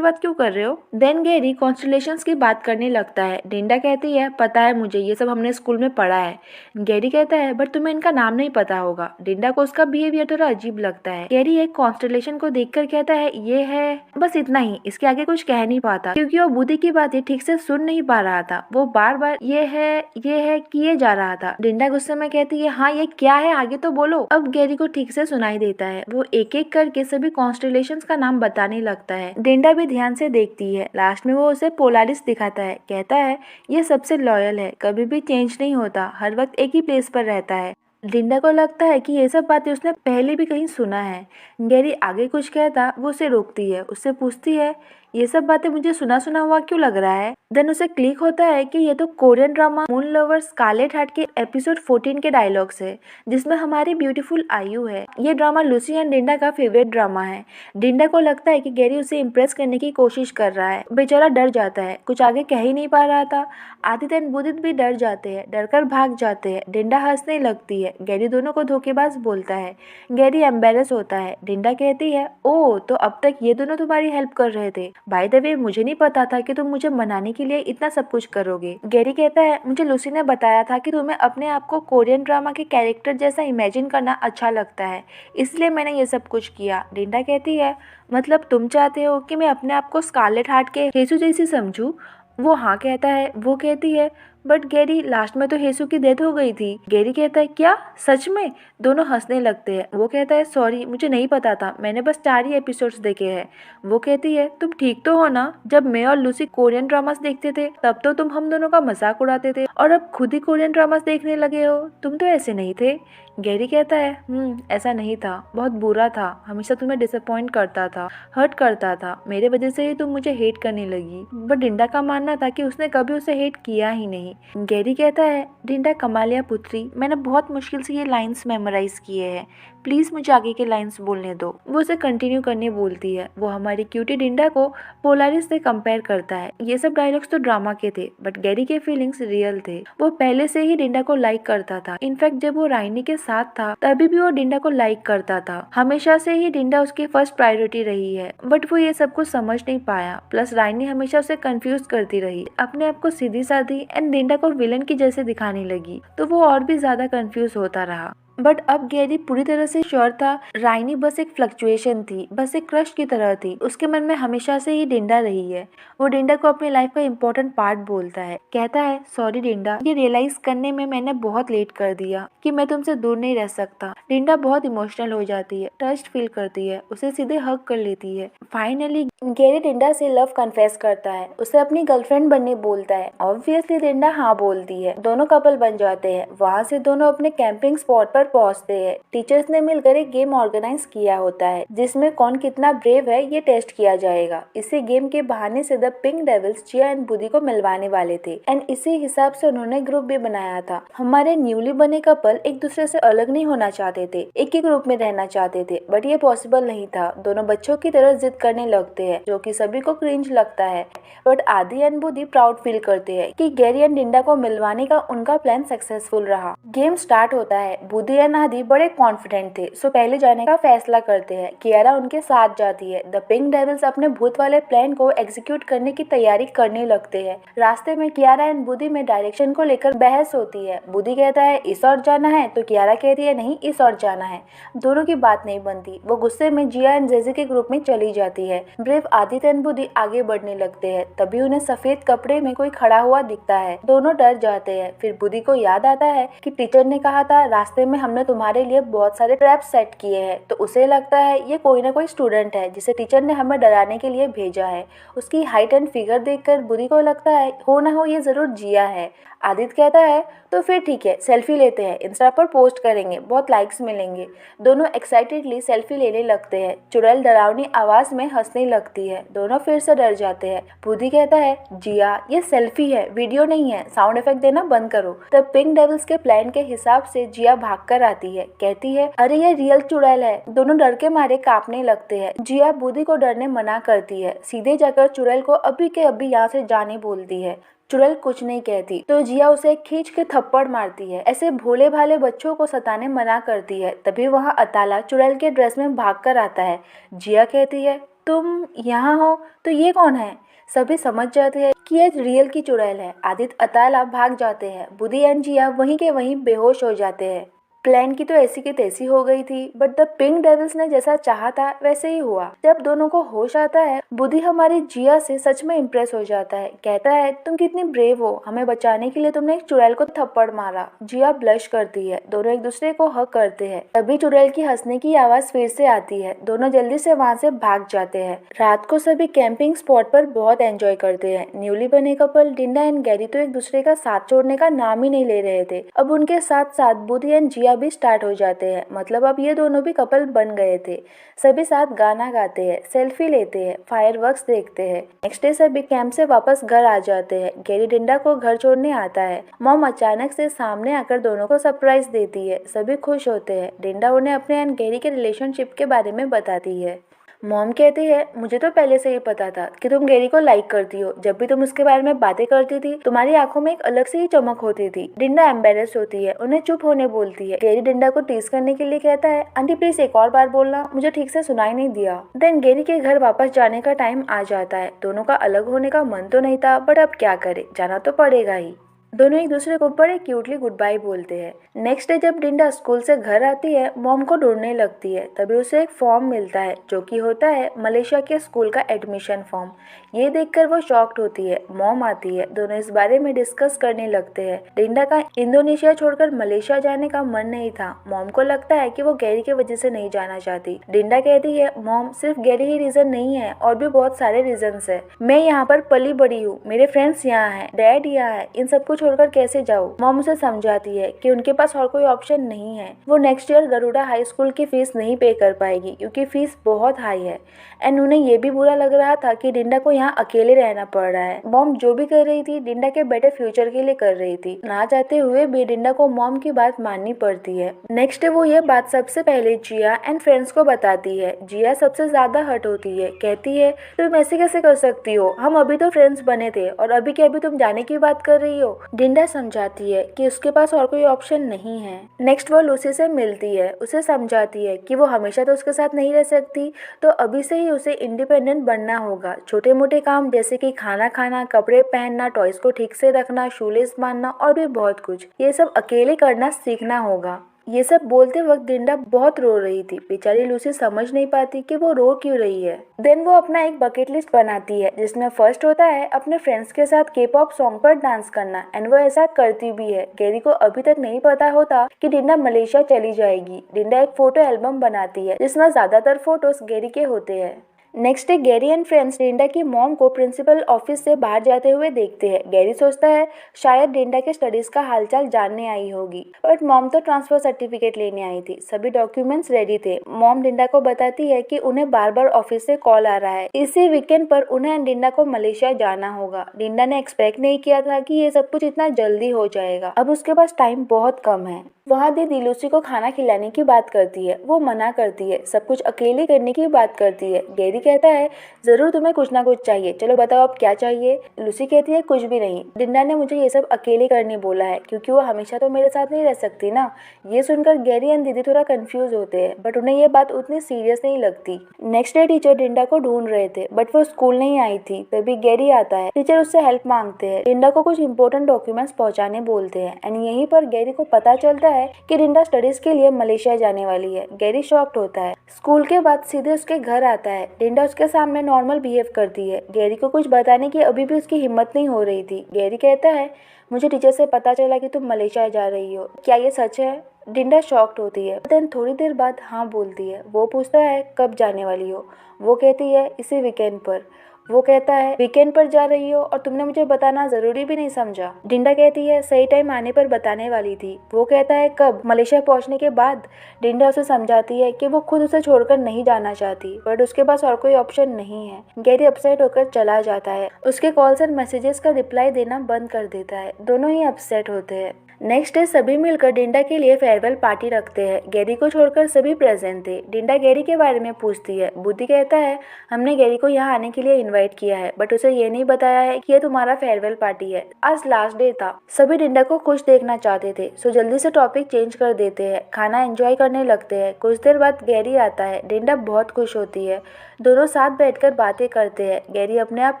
बात क्यों कर रहे हो। देन गैरी कॉन्स्टलेशंस की बात करने लगता है। डिंडा कहती है पता है मुझे, ये सब हमने स्कूल में पढ़ा है। गैरी कहता है बट तुम्हें इनका नाम नहीं पता होगा। डिंडा को उसका बिहेवियर थोड़ा अजीब लगता है। गैरी एक कॉन्स्टलेशन को देखकर कहता है ये है, बस इतना ही, इसके आगे कुछ कह नहीं पाता क्योंकि वो बुद्धि की बातें ठीक से सुन नहीं पा रहा था। वो बार बार ये है किए जा रहा था। डिंडा गुस्से में कहती है हाँ ये क्या है, आगे तो बोलो। अब गैरी को ठीक से सुनाई देता है। वो एक एक करके सभी कॉन्स्टलेशंस का नाम बताने लगता है। डिंडा भी ध्यान से देखती है। लास्ट में वो उसे पोलारिस दिखाता है। कहता है ये सबसे लॉयल है, कभी भी चेंज नहीं होता, हर वक्त एक ही प्लेस पर रहता है। डिंडा को लगता है कि ये सब बातें उसने पहले भी कहीं सुना है। गैरी आगे कुछ कहता, वो उसे रोकती है। उससे पूछती है ये सब बातें मुझे सुना सुना हुआ क्यों लग रहा है। देन उसे क्लिक होता है कि ये तो Korean drama Moon Lover Scarlet Heart के एपिसोड 14 के डायलॉग्स है जिसमें हमारी ब्यूटीफुल आयु है। ये ड्रामा लूसी एंड डिंडा का फेवरेट ड्रामा है। डिंडा को लगता है कि गैरी उसे इम्प्रेस करने की कोशिश कर रहा है। बेचारा डर जाता है, कुछ आगे कह ही नहीं पा रहा था। आदित्य एंड बुदित भी डर जाते हैं, डरकर भाग जाते हैं। डिंडा हंसने लगती है। गैरी दोनों को धोखेबाज बोलता है। गैरी एम्बेरस होता है। डिंडा कहती है ओ तो अब तक ये दोनों तुम्हारी हेल्प कर रहे थे। बाय द वे मुझे नहीं पता था कि तुम मुझे मनाने के लिए इतना सब कुछ करोगे। गैरी कहता है मुझे लूसी ने बताया था कि तुम्हें अपने आप को कोरियन ड्रामा के कैरेक्टर जैसा इमेजिन करना अच्छा लगता है, इसलिए मैंने ये सब कुछ किया। डिंडा कहती है मतलब तुम चाहते हो कि मैं अपने आप को स्कारलेट हार्ट के हेसू जैसी समझूं। वो हाँ कहता है। वो कहती है बट गैरी लास्ट में तो हेसू की डेथ हो गई थी। गैरी कहता है क्या सच में? दोनों हंसने लगते हैं। वो कहता है सॉरी मुझे नहीं पता था, मैंने बस 4 ही एपिसोड्स देखे हैं। वो कहती है तुम ठीक तो हो ना? जब मैं और लूसी कोरियन ड्रामास देखते थे तब तो तुम हम दोनों का मजाक उड़ाते थे और अब खुद ही कोरियन ड्रामास देखने लगे हो, तुम तो ऐसे नहीं थे। गैरी कहता है ऐसा नहीं था, बहुत बुरा था, हमेशा तुम्हें डिसअपॉइंट करता था, हर्ट करता था, मेरे वजह से ही तुम मुझे हेट करने लगी। बट डिंडा का मानना था कि उसने कभी उसे हेट किया ही नहीं। गैरी कहता है डिंडा कमालिया पुत्री, मैंने बहुत मुश्किल से ये लाइंस मेमोराइज किए हैं, प्लीज मुझे आगे के लाइंस बोलने दो। वो उसे कंटिन्यू करने बोलती है। वो हमारी क्यूटी डिंडा को पोलारिस से कंपेयर करता है। ये सब डायलॉग्स तो ड्रामा के थे बट गैरी के फीलिंग्स रियल थे। वो पहले से ही डिंडा को लाइक करता था। इनफैक्ट जब वो राइनी के साथ था तभी भी वो डिंडा को लाइक करता था। हमेशा से ही डिंडा उसकी फर्स्ट प्रायोरिटी रही है बट वो ये सब कुछ समझ नहीं पाया। प्लस राइनी हमेशा उसे कंफ्यूज करती रही, अपने आप को सीधी साधी एंड डिंडा को विलन की जैसे दिखाने लगी, तो वो और भी ज्यादा कंफ्यूज होता रहा। बट अब गैरी पूरी तरह से श्योर था राइनी बस एक फ्लक्चुएशन थी, बस एक क्रश की तरह थी। उसके मन में हमेशा से ही डिंडा रही है। वो डिंडा को अपनी लाइफ का इम्पोर्टेंट पार्ट बोलता है। कहता है सॉरी डिंडा, ये रियलाइज करने में मैंने बहुत लेट कर दिया कि मैं तुमसे दूर नहीं रह सकता। डिंडा बहुत इमोशनल हो जाती है, टच्ड फील करती है, उसे सीधे हग कर लेती है। फाइनली गैरी डिंडा से लव कन्फेस करता है, उसे अपनी गर्लफ्रेंड बनने बोलता है। ऑब्वियसली डिंडा हाँ बोलती है, दोनों कपल बन जाते हैं। वहाँ से दोनों अपने कैंपिंग स्पॉट पर पहुँचते हैं। टीचर्स ने मिलकर एक गेम ऑर्गेनाइज किया होता है जिसमें कौन कितना ब्रेव है ये टेस्ट किया जाएगा। इसी गेम के बहाने से the pink devils Jiya and Buddy को मिलवाने वाले थे एंड इसी हिसाब से उन्होंने ग्रुप भी बनाया था। हमारे न्यूली बने कपल एक दूसरे से अलग नहीं होना चाहते थे, एक ही ग्रुप में रहना चाहते थे बट ये पॉसिबल नहीं था। दोनों बच्चों की तरह जिद करने लगते हैं जो कि सभी को क्रिंज लगता है बट आदि एंड बुदी प्राउड फील करते हैं कि गैरी एंड डिंडा को मिलवाने का उनका प्लान सक्सेसफुल रहा। गेम स्टार्ट होता है। बुदी एंड आदि बड़े कॉन्फिडेंट थे सो पहले जाने का फैसला करते हैं। कियारा उनके साथ जाती है। द पिंक डेविल्स अपने भूत वाले प्लान को एग्जीक्यूट करने की तैयारी करने लगते हैं। रास्ते में कियारा एंड बुदी में डायरेक्शन को लेकर बहस होती है। बुदी कहता है इस ओर जाना है तो कियारा कहती है नहीं इस ओर जाना है। दोनों की बात नहीं बनती। वो गुस्से में जिया एंड जेजी के ग्रुप में चली जाती है। ब्रेव आदित्य एंड बुदी आगे बढ़ने लगते हैं। तभी उन्हें सफेद कपड़े में कोई खड़ा हुआ दिखता है। दोनों डर जाते हैं। फिर बुदी को याद आता है कि टीचर ने कहा था रास्ते में हमने तुम्हारे लिए बहुत सारे ट्रैप सेट किए हैं, तो उसे लगता है ये कोई ना कोई स्टूडेंट है जिसे टीचर ने हमें डराने के लिए भेजा है। उसकी हाइट एंड फिगर देखकर बुदी को लगता है हो ना हो ये जरूर जिया है। आदित्य कहता है तो फिर ठीक है सेल्फी लेते हैं, इंस्टा पर पोस्ट करेंगे, बहुत लाइक्स मिलेंगे। दोनों एक्साइटेडली सेल्फी लेने लगते हैं। चुड़ैल डरावनी आवाज में हंसने लगती है। दोनों फिर से डर जाते हैं। बुदी कहता है जिया ये सेल्फी है, वीडियो नहीं है, साउंड इफेक्ट देना बंद करो। तब पिंक डेविल्स के प्लान के हिसाब से जिया भागकर आती है। कहती है अरे ये रियल चुड़ैल है। दोनों डर के मारे कांपने लगते हैं। जिया बुदी को डरने मना करती है। सीधे जाकर चुड़ैल को अभी के अभी यहाँ से जाने बोलती है। चुड़ैल कुछ नहीं कहती तो जिया उसे खींच के थप्पड़ मारती है। ऐसे भोले भाले बच्चों को सताने मना करती है। तभी वहाँ अताला चुड़ैल के ड्रेस में भागकर आता है। जिया कहती है तुम यहाँ हो तो ये कौन है? सभी समझ जाते हैं कि ये रियल की चुड़ैल है। आदित्य अताला भाग जाते हैं। बुदी एंड जिया वहीं के वहीं बेहोश हो जाते हैं। प्लान की तो ऐसी की तैसी हो गई थी बट द पिंक डेविल्स ने जैसा चाहा था वैसे ही हुआ। जब दोनों को होश आता है बुद्धि हमारी जिया से सच में इम्प्रेस हो जाता है। कहता है तुम कितनी ब्रेव हो, हमें बचाने के लिए तुमने एक चुड़ैल को थप्पड़ मारा। जिया ब्लश करती है। दोनों एक दूसरे को हग करते हैं। तभी चुड़ैल की हंसने की आवाज फिर से आती है। दोनों जल्दी से वहाँ से भाग जाते हैं। रात को सभी कैंपिंग स्पॉट पर बहुत एंजॉय करते हैं। न्यूली बने कपल डिंडा एंड गैरी तो एक दूसरे का साथ छोड़ने का नाम ही नहीं ले रहे थे। अब उनके साथ साथ बुद्धि एंड जिया भी स्टार्ट हो जाते हैं। मतलब अब ये दोनों भी कपल बन गए थे। सभी साथ गाना गाते हैं, सेल्फी लेते हैं, फायरवर्क्स देखते हैं। नेक्स्ट डे सभी कैंप से वापस घर आ जाते हैं। गैरी डिंडा को घर छोड़ने आता है। मॉम अचानक से सामने आकर दोनों को सरप्राइज देती है। सभी खुश होते हैं। डिंडा उन्हें अपने एंड गैरी के रिलेशनशिप के बारे में बताती है। मॉम कहती है मुझे तो पहले से ही पता था कि तुम गैरी को लाइक करती हो। जब भी तुम उसके बारे में बातें करती थी तुम्हारी आंखों में एक अलग सी ही चमक होती थी। डिंडा एम्बेरस होती है, उन्हें चुप होने बोलती है। गैरी डिंडा को टीज करने के लिए कहता है आंटी प्लीज एक और बार बोलना, मुझे ठीक से सुनाई नहीं दिया। देन गैरी के घर वापस जाने का टाइम आ जाता है। दोनों का अलग होने का मन तो नहीं था बट अब क्या करे, जाना तो पड़ेगा ही। दोनों एक दूसरे को बड़े क्यूटली गुड बाय बोलते हैं। नेक्स्ट डे जब डिंडा स्कूल से घर आती है, मॉम को ढूंढने लगती है। तभी उसे एक फॉर्म मिलता है जो कि होता है मलेशिया के स्कूल का एडमिशन फॉर्म। ये देखकर वो शॉक्ड होती है। मॉम आती है, दोनों इस बारे में डिस्कस करने लगते हैं। डिंडा का इंडोनेशिया छोड़कर मलेशिया जाने का मन नहीं था। मॉम को लगता है कि वो गैरी की वजह से नहीं जाना चाहती। डिंडा कहती है, मॉम सिर्फ गैरी ही रीजन नहीं है, और भी बहुत सारे रीजंस है। मैं यहाँ पर पली बड़ी हूँ, मेरे फ्रेंड्स यहाँ है, डैड यहाँ है, इन सबको छोड़कर कैसे जाऊँ। मॉम उसे समझाती है कि उनके पास और कोई ऑप्शन नहीं है। वो next year Garuda high school की फीस नहीं पे कर पाएगी क्योंकि फीस बहुत हाई है। एंड उन्हें ये भी बुरा लग रहा था कि डिंडा को यहाँ अकेले रहना पड़ रहा है। मॉम जो भी कर रही थी डिंडा के बेटर फ्यूचर के लिए कर रही थी। ना चाहते हुए भी डिंडा को मॉम की बात माननी पड़ती है। नेक्स्ट डे वो ये बात सबसे पहले जिया एंड फ्रेंड्स को बताती है। जिया सबसे ज्यादा हर्ट होती है, कहती है तुम ऐसे कैसे कर सकती हो, हम अभी तो फ्रेंड्स बने थे और अभी के अभी तुम जाने की बात कर रही हो। डिंडा समझाती है कि उसके पास और कोई ऑप्शन नहीं है। नेक्स्ट वो लूसी से मिलती है, उसे समझाती है कि वो हमेशा तो उसके साथ नहीं रह सकती, तो अभी से ही उसे इंडिपेंडेंट बनना होगा। छोटे मोटे काम जैसे कि खाना खाना, कपड़े पहनना, टॉयज को ठीक से रखना, शूलेस बांधना और भी बहुत कुछ, ये सब अकेले करना सीखना होगा। ये सब बोलते वक्त डिंडा बहुत रो रही थी। बेचारी लूसी समझ नहीं पाती कि वो रो क्यों रही है। देन वो अपना एक बकेट लिस्ट बनाती है जिसमें फर्स्ट होता है अपने फ्रेंड्स के साथ के-पॉप सॉन्ग पर डांस करना, एंड वो ऐसा करती भी है। गैरी को अभी तक नहीं पता होता कि डिंडा मलेशिया चली जाएगी। डिंडा एक फोटो एल्बम बनाती है जिसमें ज्यादातर फोटोज गैरी के होते हैं। Next day Gary and friends Dinda की मॉम को प्रिंसिपल ऑफिस से बाहर जाते हुए देखते हैं। गैरी सोचता है शायद डिंडा के स्टडीज का हालचाल जानने आई होगी, बट मॉम तो ट्रांसफर सर्टिफिकेट लेने आई थी। सभी डॉक्यूमेंट्स रेडी थे। मॉम डिंडा को बताती है कि उन्हें बार बार ऑफिस से कॉल आ रहा है। इसी वीकेंड पर उन्हें एंड डिंडा को मलेशिया जाना होगा। डिंडा ने एक्सपेक्ट नहीं किया था कि ये सब कुछ इतना जल्दी हो जाएगा। अब उसके पास टाइम बहुत कम है। वहाँ दीदी लूसी को खाना खिलाने की बात करती है, वो मना करती है। सब कुछ अकेले करने की बात करती है। गैरी कहता है जरूर तुम्हें कुछ ना कुछ चाहिए, चलो बताओ अब क्या चाहिए। लूसी कहती है कुछ भी नहीं, डिंडा ने मुझे ये सब अकेले करने बोला है क्योंकि वो हमेशा तो मेरे साथ नहीं रह सकती ना। ये सुनकर गैरी एंड दीदी थोड़ा कंफ्यूज होते हैं, बट उन्हें ये बात उतनी सीरियस नहीं लगती। नेक्स्ट डे टीचर डिंडा को ढूंढ रहे थे, बट वो स्कूल नहीं आई थी। तभी गैरी आता है। टीचर उससे हेल्प मांगते हैं। डिंडा को कुछ इंपॉर्टेंट डॉक्यूमेंट्स पहुंचाने बोलते हैं, एंड यहीं पर गैरी को पता चलता है कि डिंडा स्टडीज के लिए मलेशिया जाने वाली है। गैरी शॉक्ड होता है। स्कूल के बाद सीधे उसके घर आता है। डिंडा उसके सामने नॉर्मल बिहेव करती है। गैरी को कुछ बताने की अभी भी उसकी हिम्मत नहीं हो रही थी। गैरी कहता है मुझे टीचर से पता चला कि तुम मलेशिया जा रही हो, क्या ये सच है? डिंडा शॉक्ड होती है, देन थोड़ी देर बाद हाँ बोलती है। वो पूछता है कब जाने वाली हो? वो कहती है इसी वीकेंड पर। वो कहता है वीकेंड पर जा रही हो और तुमने मुझे बताना जरूरी भी नहीं समझा? डिंडा कहती है सही टाइम आने पर बताने वाली थी। वो कहता है कब? मलेशिया पहुंचने के बाद। डिंडा उसे समझाती है कि वो खुद उसे छोड़कर नहीं जाना चाहती, बट उसके पास और कोई ऑप्शन नहीं है। गैरी अपसेट होकर चला जाता है। उसके कॉल्स एंड मैसेजेस का रिप्लाई देना बंद कर देता है। दोनों ही अपसेट होते हैं। नेक्स्ट डे सभी मिलकर डिंडा के लिए फेयरवेल पार्टी रखते हैं। गैरी को छोड़कर सभी प्रेजेंट थे। डिंडा गैरी के बारे में पूछती है। बुद्धि कहता है हमने गैरी को यहाँ आने के लिए इनवाइट किया है, बट उसे ये नहीं बताया है कि ये तुम्हारा फेयरवेल पार्टी है। आज लास्ट डे था। सभी डिंडा को खुश देखना चाहते थे, सो जल्दी से टॉपिक चेंज कर देते हैं। खाना एंजॉय करने लगते हैं। कुछ देर बाद गैरी आता है। डिंडा बहुत खुश होती है। दोनों साथ बैठकर बातें करते हैं। गैरी अपने आप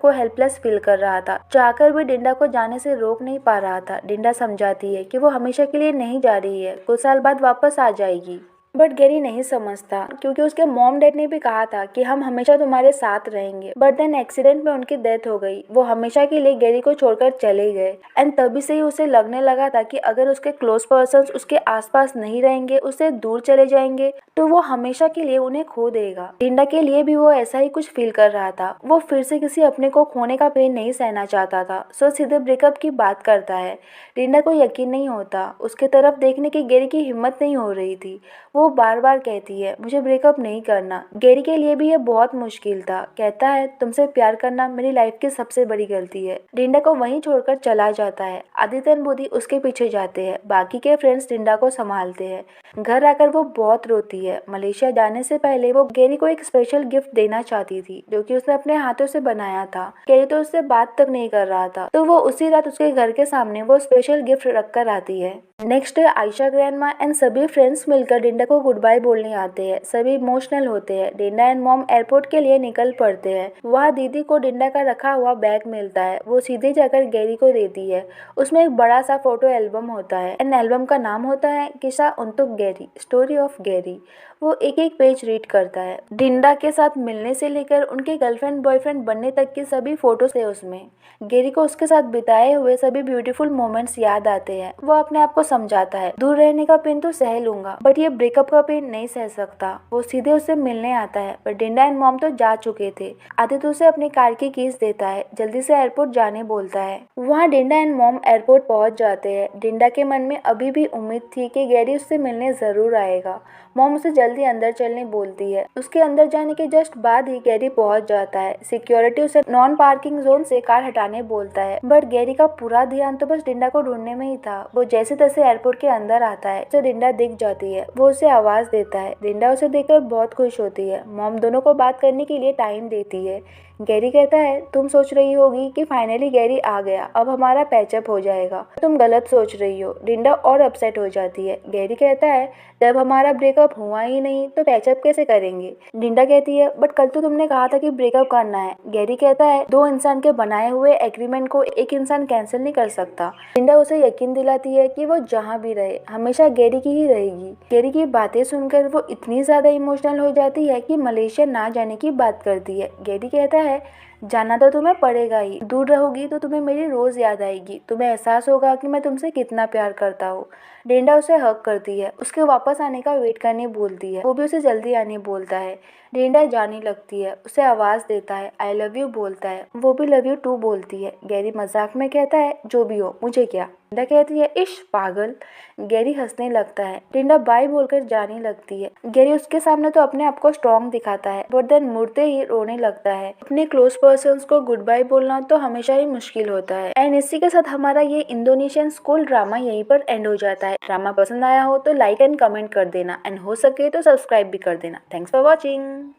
को हेल्पलेस फील कर रहा था, चाहकर भी डिंडा को जाने से रोक नहीं पा रहा था। डिंडा समझाती है कि वो हमेशा के लिए नहीं जा रही है, कुछ साल बाद वापस आ जाएगी। बट गैरी नहीं समझता क्योंकि उसके मॉम डैड ने भी कहा था कि हम हमेशा तुम्हारे साथ रहेंगे, बट देन एक्सीडेंट में उनकी डेथ हो गई। वो हमेशा के लिए गैरी को छोड़कर चले गए, एंड तभी से ही उसे लगने लगा था कि अगर उसके क्लोज पर्सन्स उसके आसपास नहीं रहेंगे, उससे दूर चले जाएंगे, तो वो हमेशा के लिए उन्हें खो देगा। डिंडा के लिए भी वो ऐसा ही कुछ फील कर रहा था। वो फिर से किसी अपने को खोने का पेन नहीं सहना चाहता था, सो सीधे ब्रेकअप की बात करता है। डिंडा को यकीन नहीं होता। उसके तरफ देखने की गैरी की हिम्मत नहीं हो रही थी। वो बार बार कहती है मुझे ब्रेकअप नहीं करना। गैरी के लिए भी ये बहुत मुश्किल था। कहता है तुमसे प्यार करना मेरी लाइफ की सबसे बड़ी गलती है। डिंडा को वहीं छोड़कर चला जाता है। आदित्य और बुद्धि उसके पीछे जाते हैं। बाकी के फ्रेंड्स डिंडा को संभालते हैं। घर आकर वो बहुत रोती है। मलेशिया जाने से पहले वो गैरी को एक स्पेशल गिफ्ट देना चाहती थी जो कि उसने अपने हाथों से बनाया था। गैरी तो उससे बात तक नहीं कर रहा था, तो वो उसी रात उसके घर के सामने वो स्पेशल गिफ्ट रख कर आती है। Next day Ayesha grandma and सभी फ्रेंड्स मिलकर डिंडा को गुड बाय बोलने आते हैं। सभी इमोशनल होते हैं। डिंडा एंड मॉम एयरपोर्ट के लिए निकल पड़ते हैं। वहाँ दीदी को डिंडा का रखा हुआ बैग मिलता है। वो सीधे जाकर गैरी को देती है। उसमें एक बड़ा सा फोटो एल्बम होता है एंड एल्बम का नाम होता है किस्सा उन्तुक गैरी, स्टोरी ऑफ गैरी। वो एक एक पेज रीड करता है। डिंडा के साथ मिलने से लेकर उनके गर्लफ्रेंड बॉयफ्रेंड बनने तक के सभी फोटोज थे उसमें। गैरी को उसके साथ बिताए हुए सभी ब्यूटीफुल मोमेंट्स याद आते हैं। वो अपने आप को समझाता है, दूर रहने का पेन तो सह लूंगा बट ये ब्रेकअप का पेन नहीं सह सकता। वो सीधे उससे मिलने आता है पर डिंडा एंड मॉम तो जा चुके थे। आदित्य उसे अपनी कार की कीज देता है, जल्दी से एयरपोर्ट जाने बोलता है। वहाँ डिंडा एंड मॉम एयरपोर्ट पहुंच जाते हैं। डिंडा के मन में अभी भी उम्मीद थी कि गैरी उससे मिलने जरूर आएगा। मॉम उसे जल्दी अंदर चलने बोलती है। उसके अंदर जाने के जस्ट बाद ही गैरी पहुंच जाता है। सिक्योरिटी उसे नॉन पार्किंग जोन से कार हटाने बोलता है बट गैरी का पूरा ध्यान तो बस डिंडा को ढूंढने में ही था। वो जैसे तैसे एयरपोर्ट के अंदर आता है। उसे डिंडा दिख जाती है। वो उसे आवाज देता है। डिंडा उसे देखकर बहुत खुश होती है। मॉम दोनों को बात करने के लिए टाइम देती है। गैरी कहता है, तुम सोच रही होगी कि फाइनली गैरी आ गया, अब हमारा पैचअप हो जाएगा। तुम गलत सोच रही हो। डिंडा और अपसेट हो जाती है। गैरी कहता है, जब हमारा ब्रेकअप हुआ ही नहीं तो पैचअप कैसे करेंगे। डिंडा कहती है, बट कल तो तुमने कहा था कि ब्रेकअप करना है। गैरी कहता है, दो इंसान के बनाए हुए एग्रीमेंट को एक इंसान कैंसिल नहीं कर सकता। डिंडा उसे यकीन दिलाती है कि वो जहाँ भी रहे हमेशा गैरी की ही रहेगी। गैरी की बातें सुनकर वो इतनी ज्यादा इमोशनल हो जाती है कि मलेशिया ना जाने की बात करती है। गैरी कहता है, जाना तो तुम्हें पड़ेगा ही। दूर रहोगी तो तुम्हें मेरी रोज याद आएगी। तुम्हें एहसास होगा कि मैं तुमसे कितना प्यार करता हूँ। डिंडा उसे हक करती है। उसके वापस आने का वेट करने बोलती है। वो भी उसे जल्दी आने बोलता है। डिंडा जाने लगती है। उसे आवाज देता है, आई लव यू बोलता है। वो भी लव यू टू बोलती है। गैरी मजाक में कहता है, जो भी हो मुझे क्या। डिंडा कहती है, इश पागल। गैरी हंसने लगता है। डिंडा बाय बोलकर जाने लगती है। गैरी उसके सामने तो अपने आप को स्ट्रॉन्ग दिखाता है बट देन मुड़ते ही रोने लगता है। अपने क्लोज पर्सन्स को गुड बाय बोलना तो हमेशा ही मुश्किल होता है। एंड इसी के साथ हमारा ये इंडोनेशियन स्कूल ड्रामा यहीं पर एंड हो जाता है। ड्रामा पसंद आया हो तो लाइक एंड कमेंट कर देना एंड हो सके तो सब्सक्राइब भी कर देना। Thanks for watching.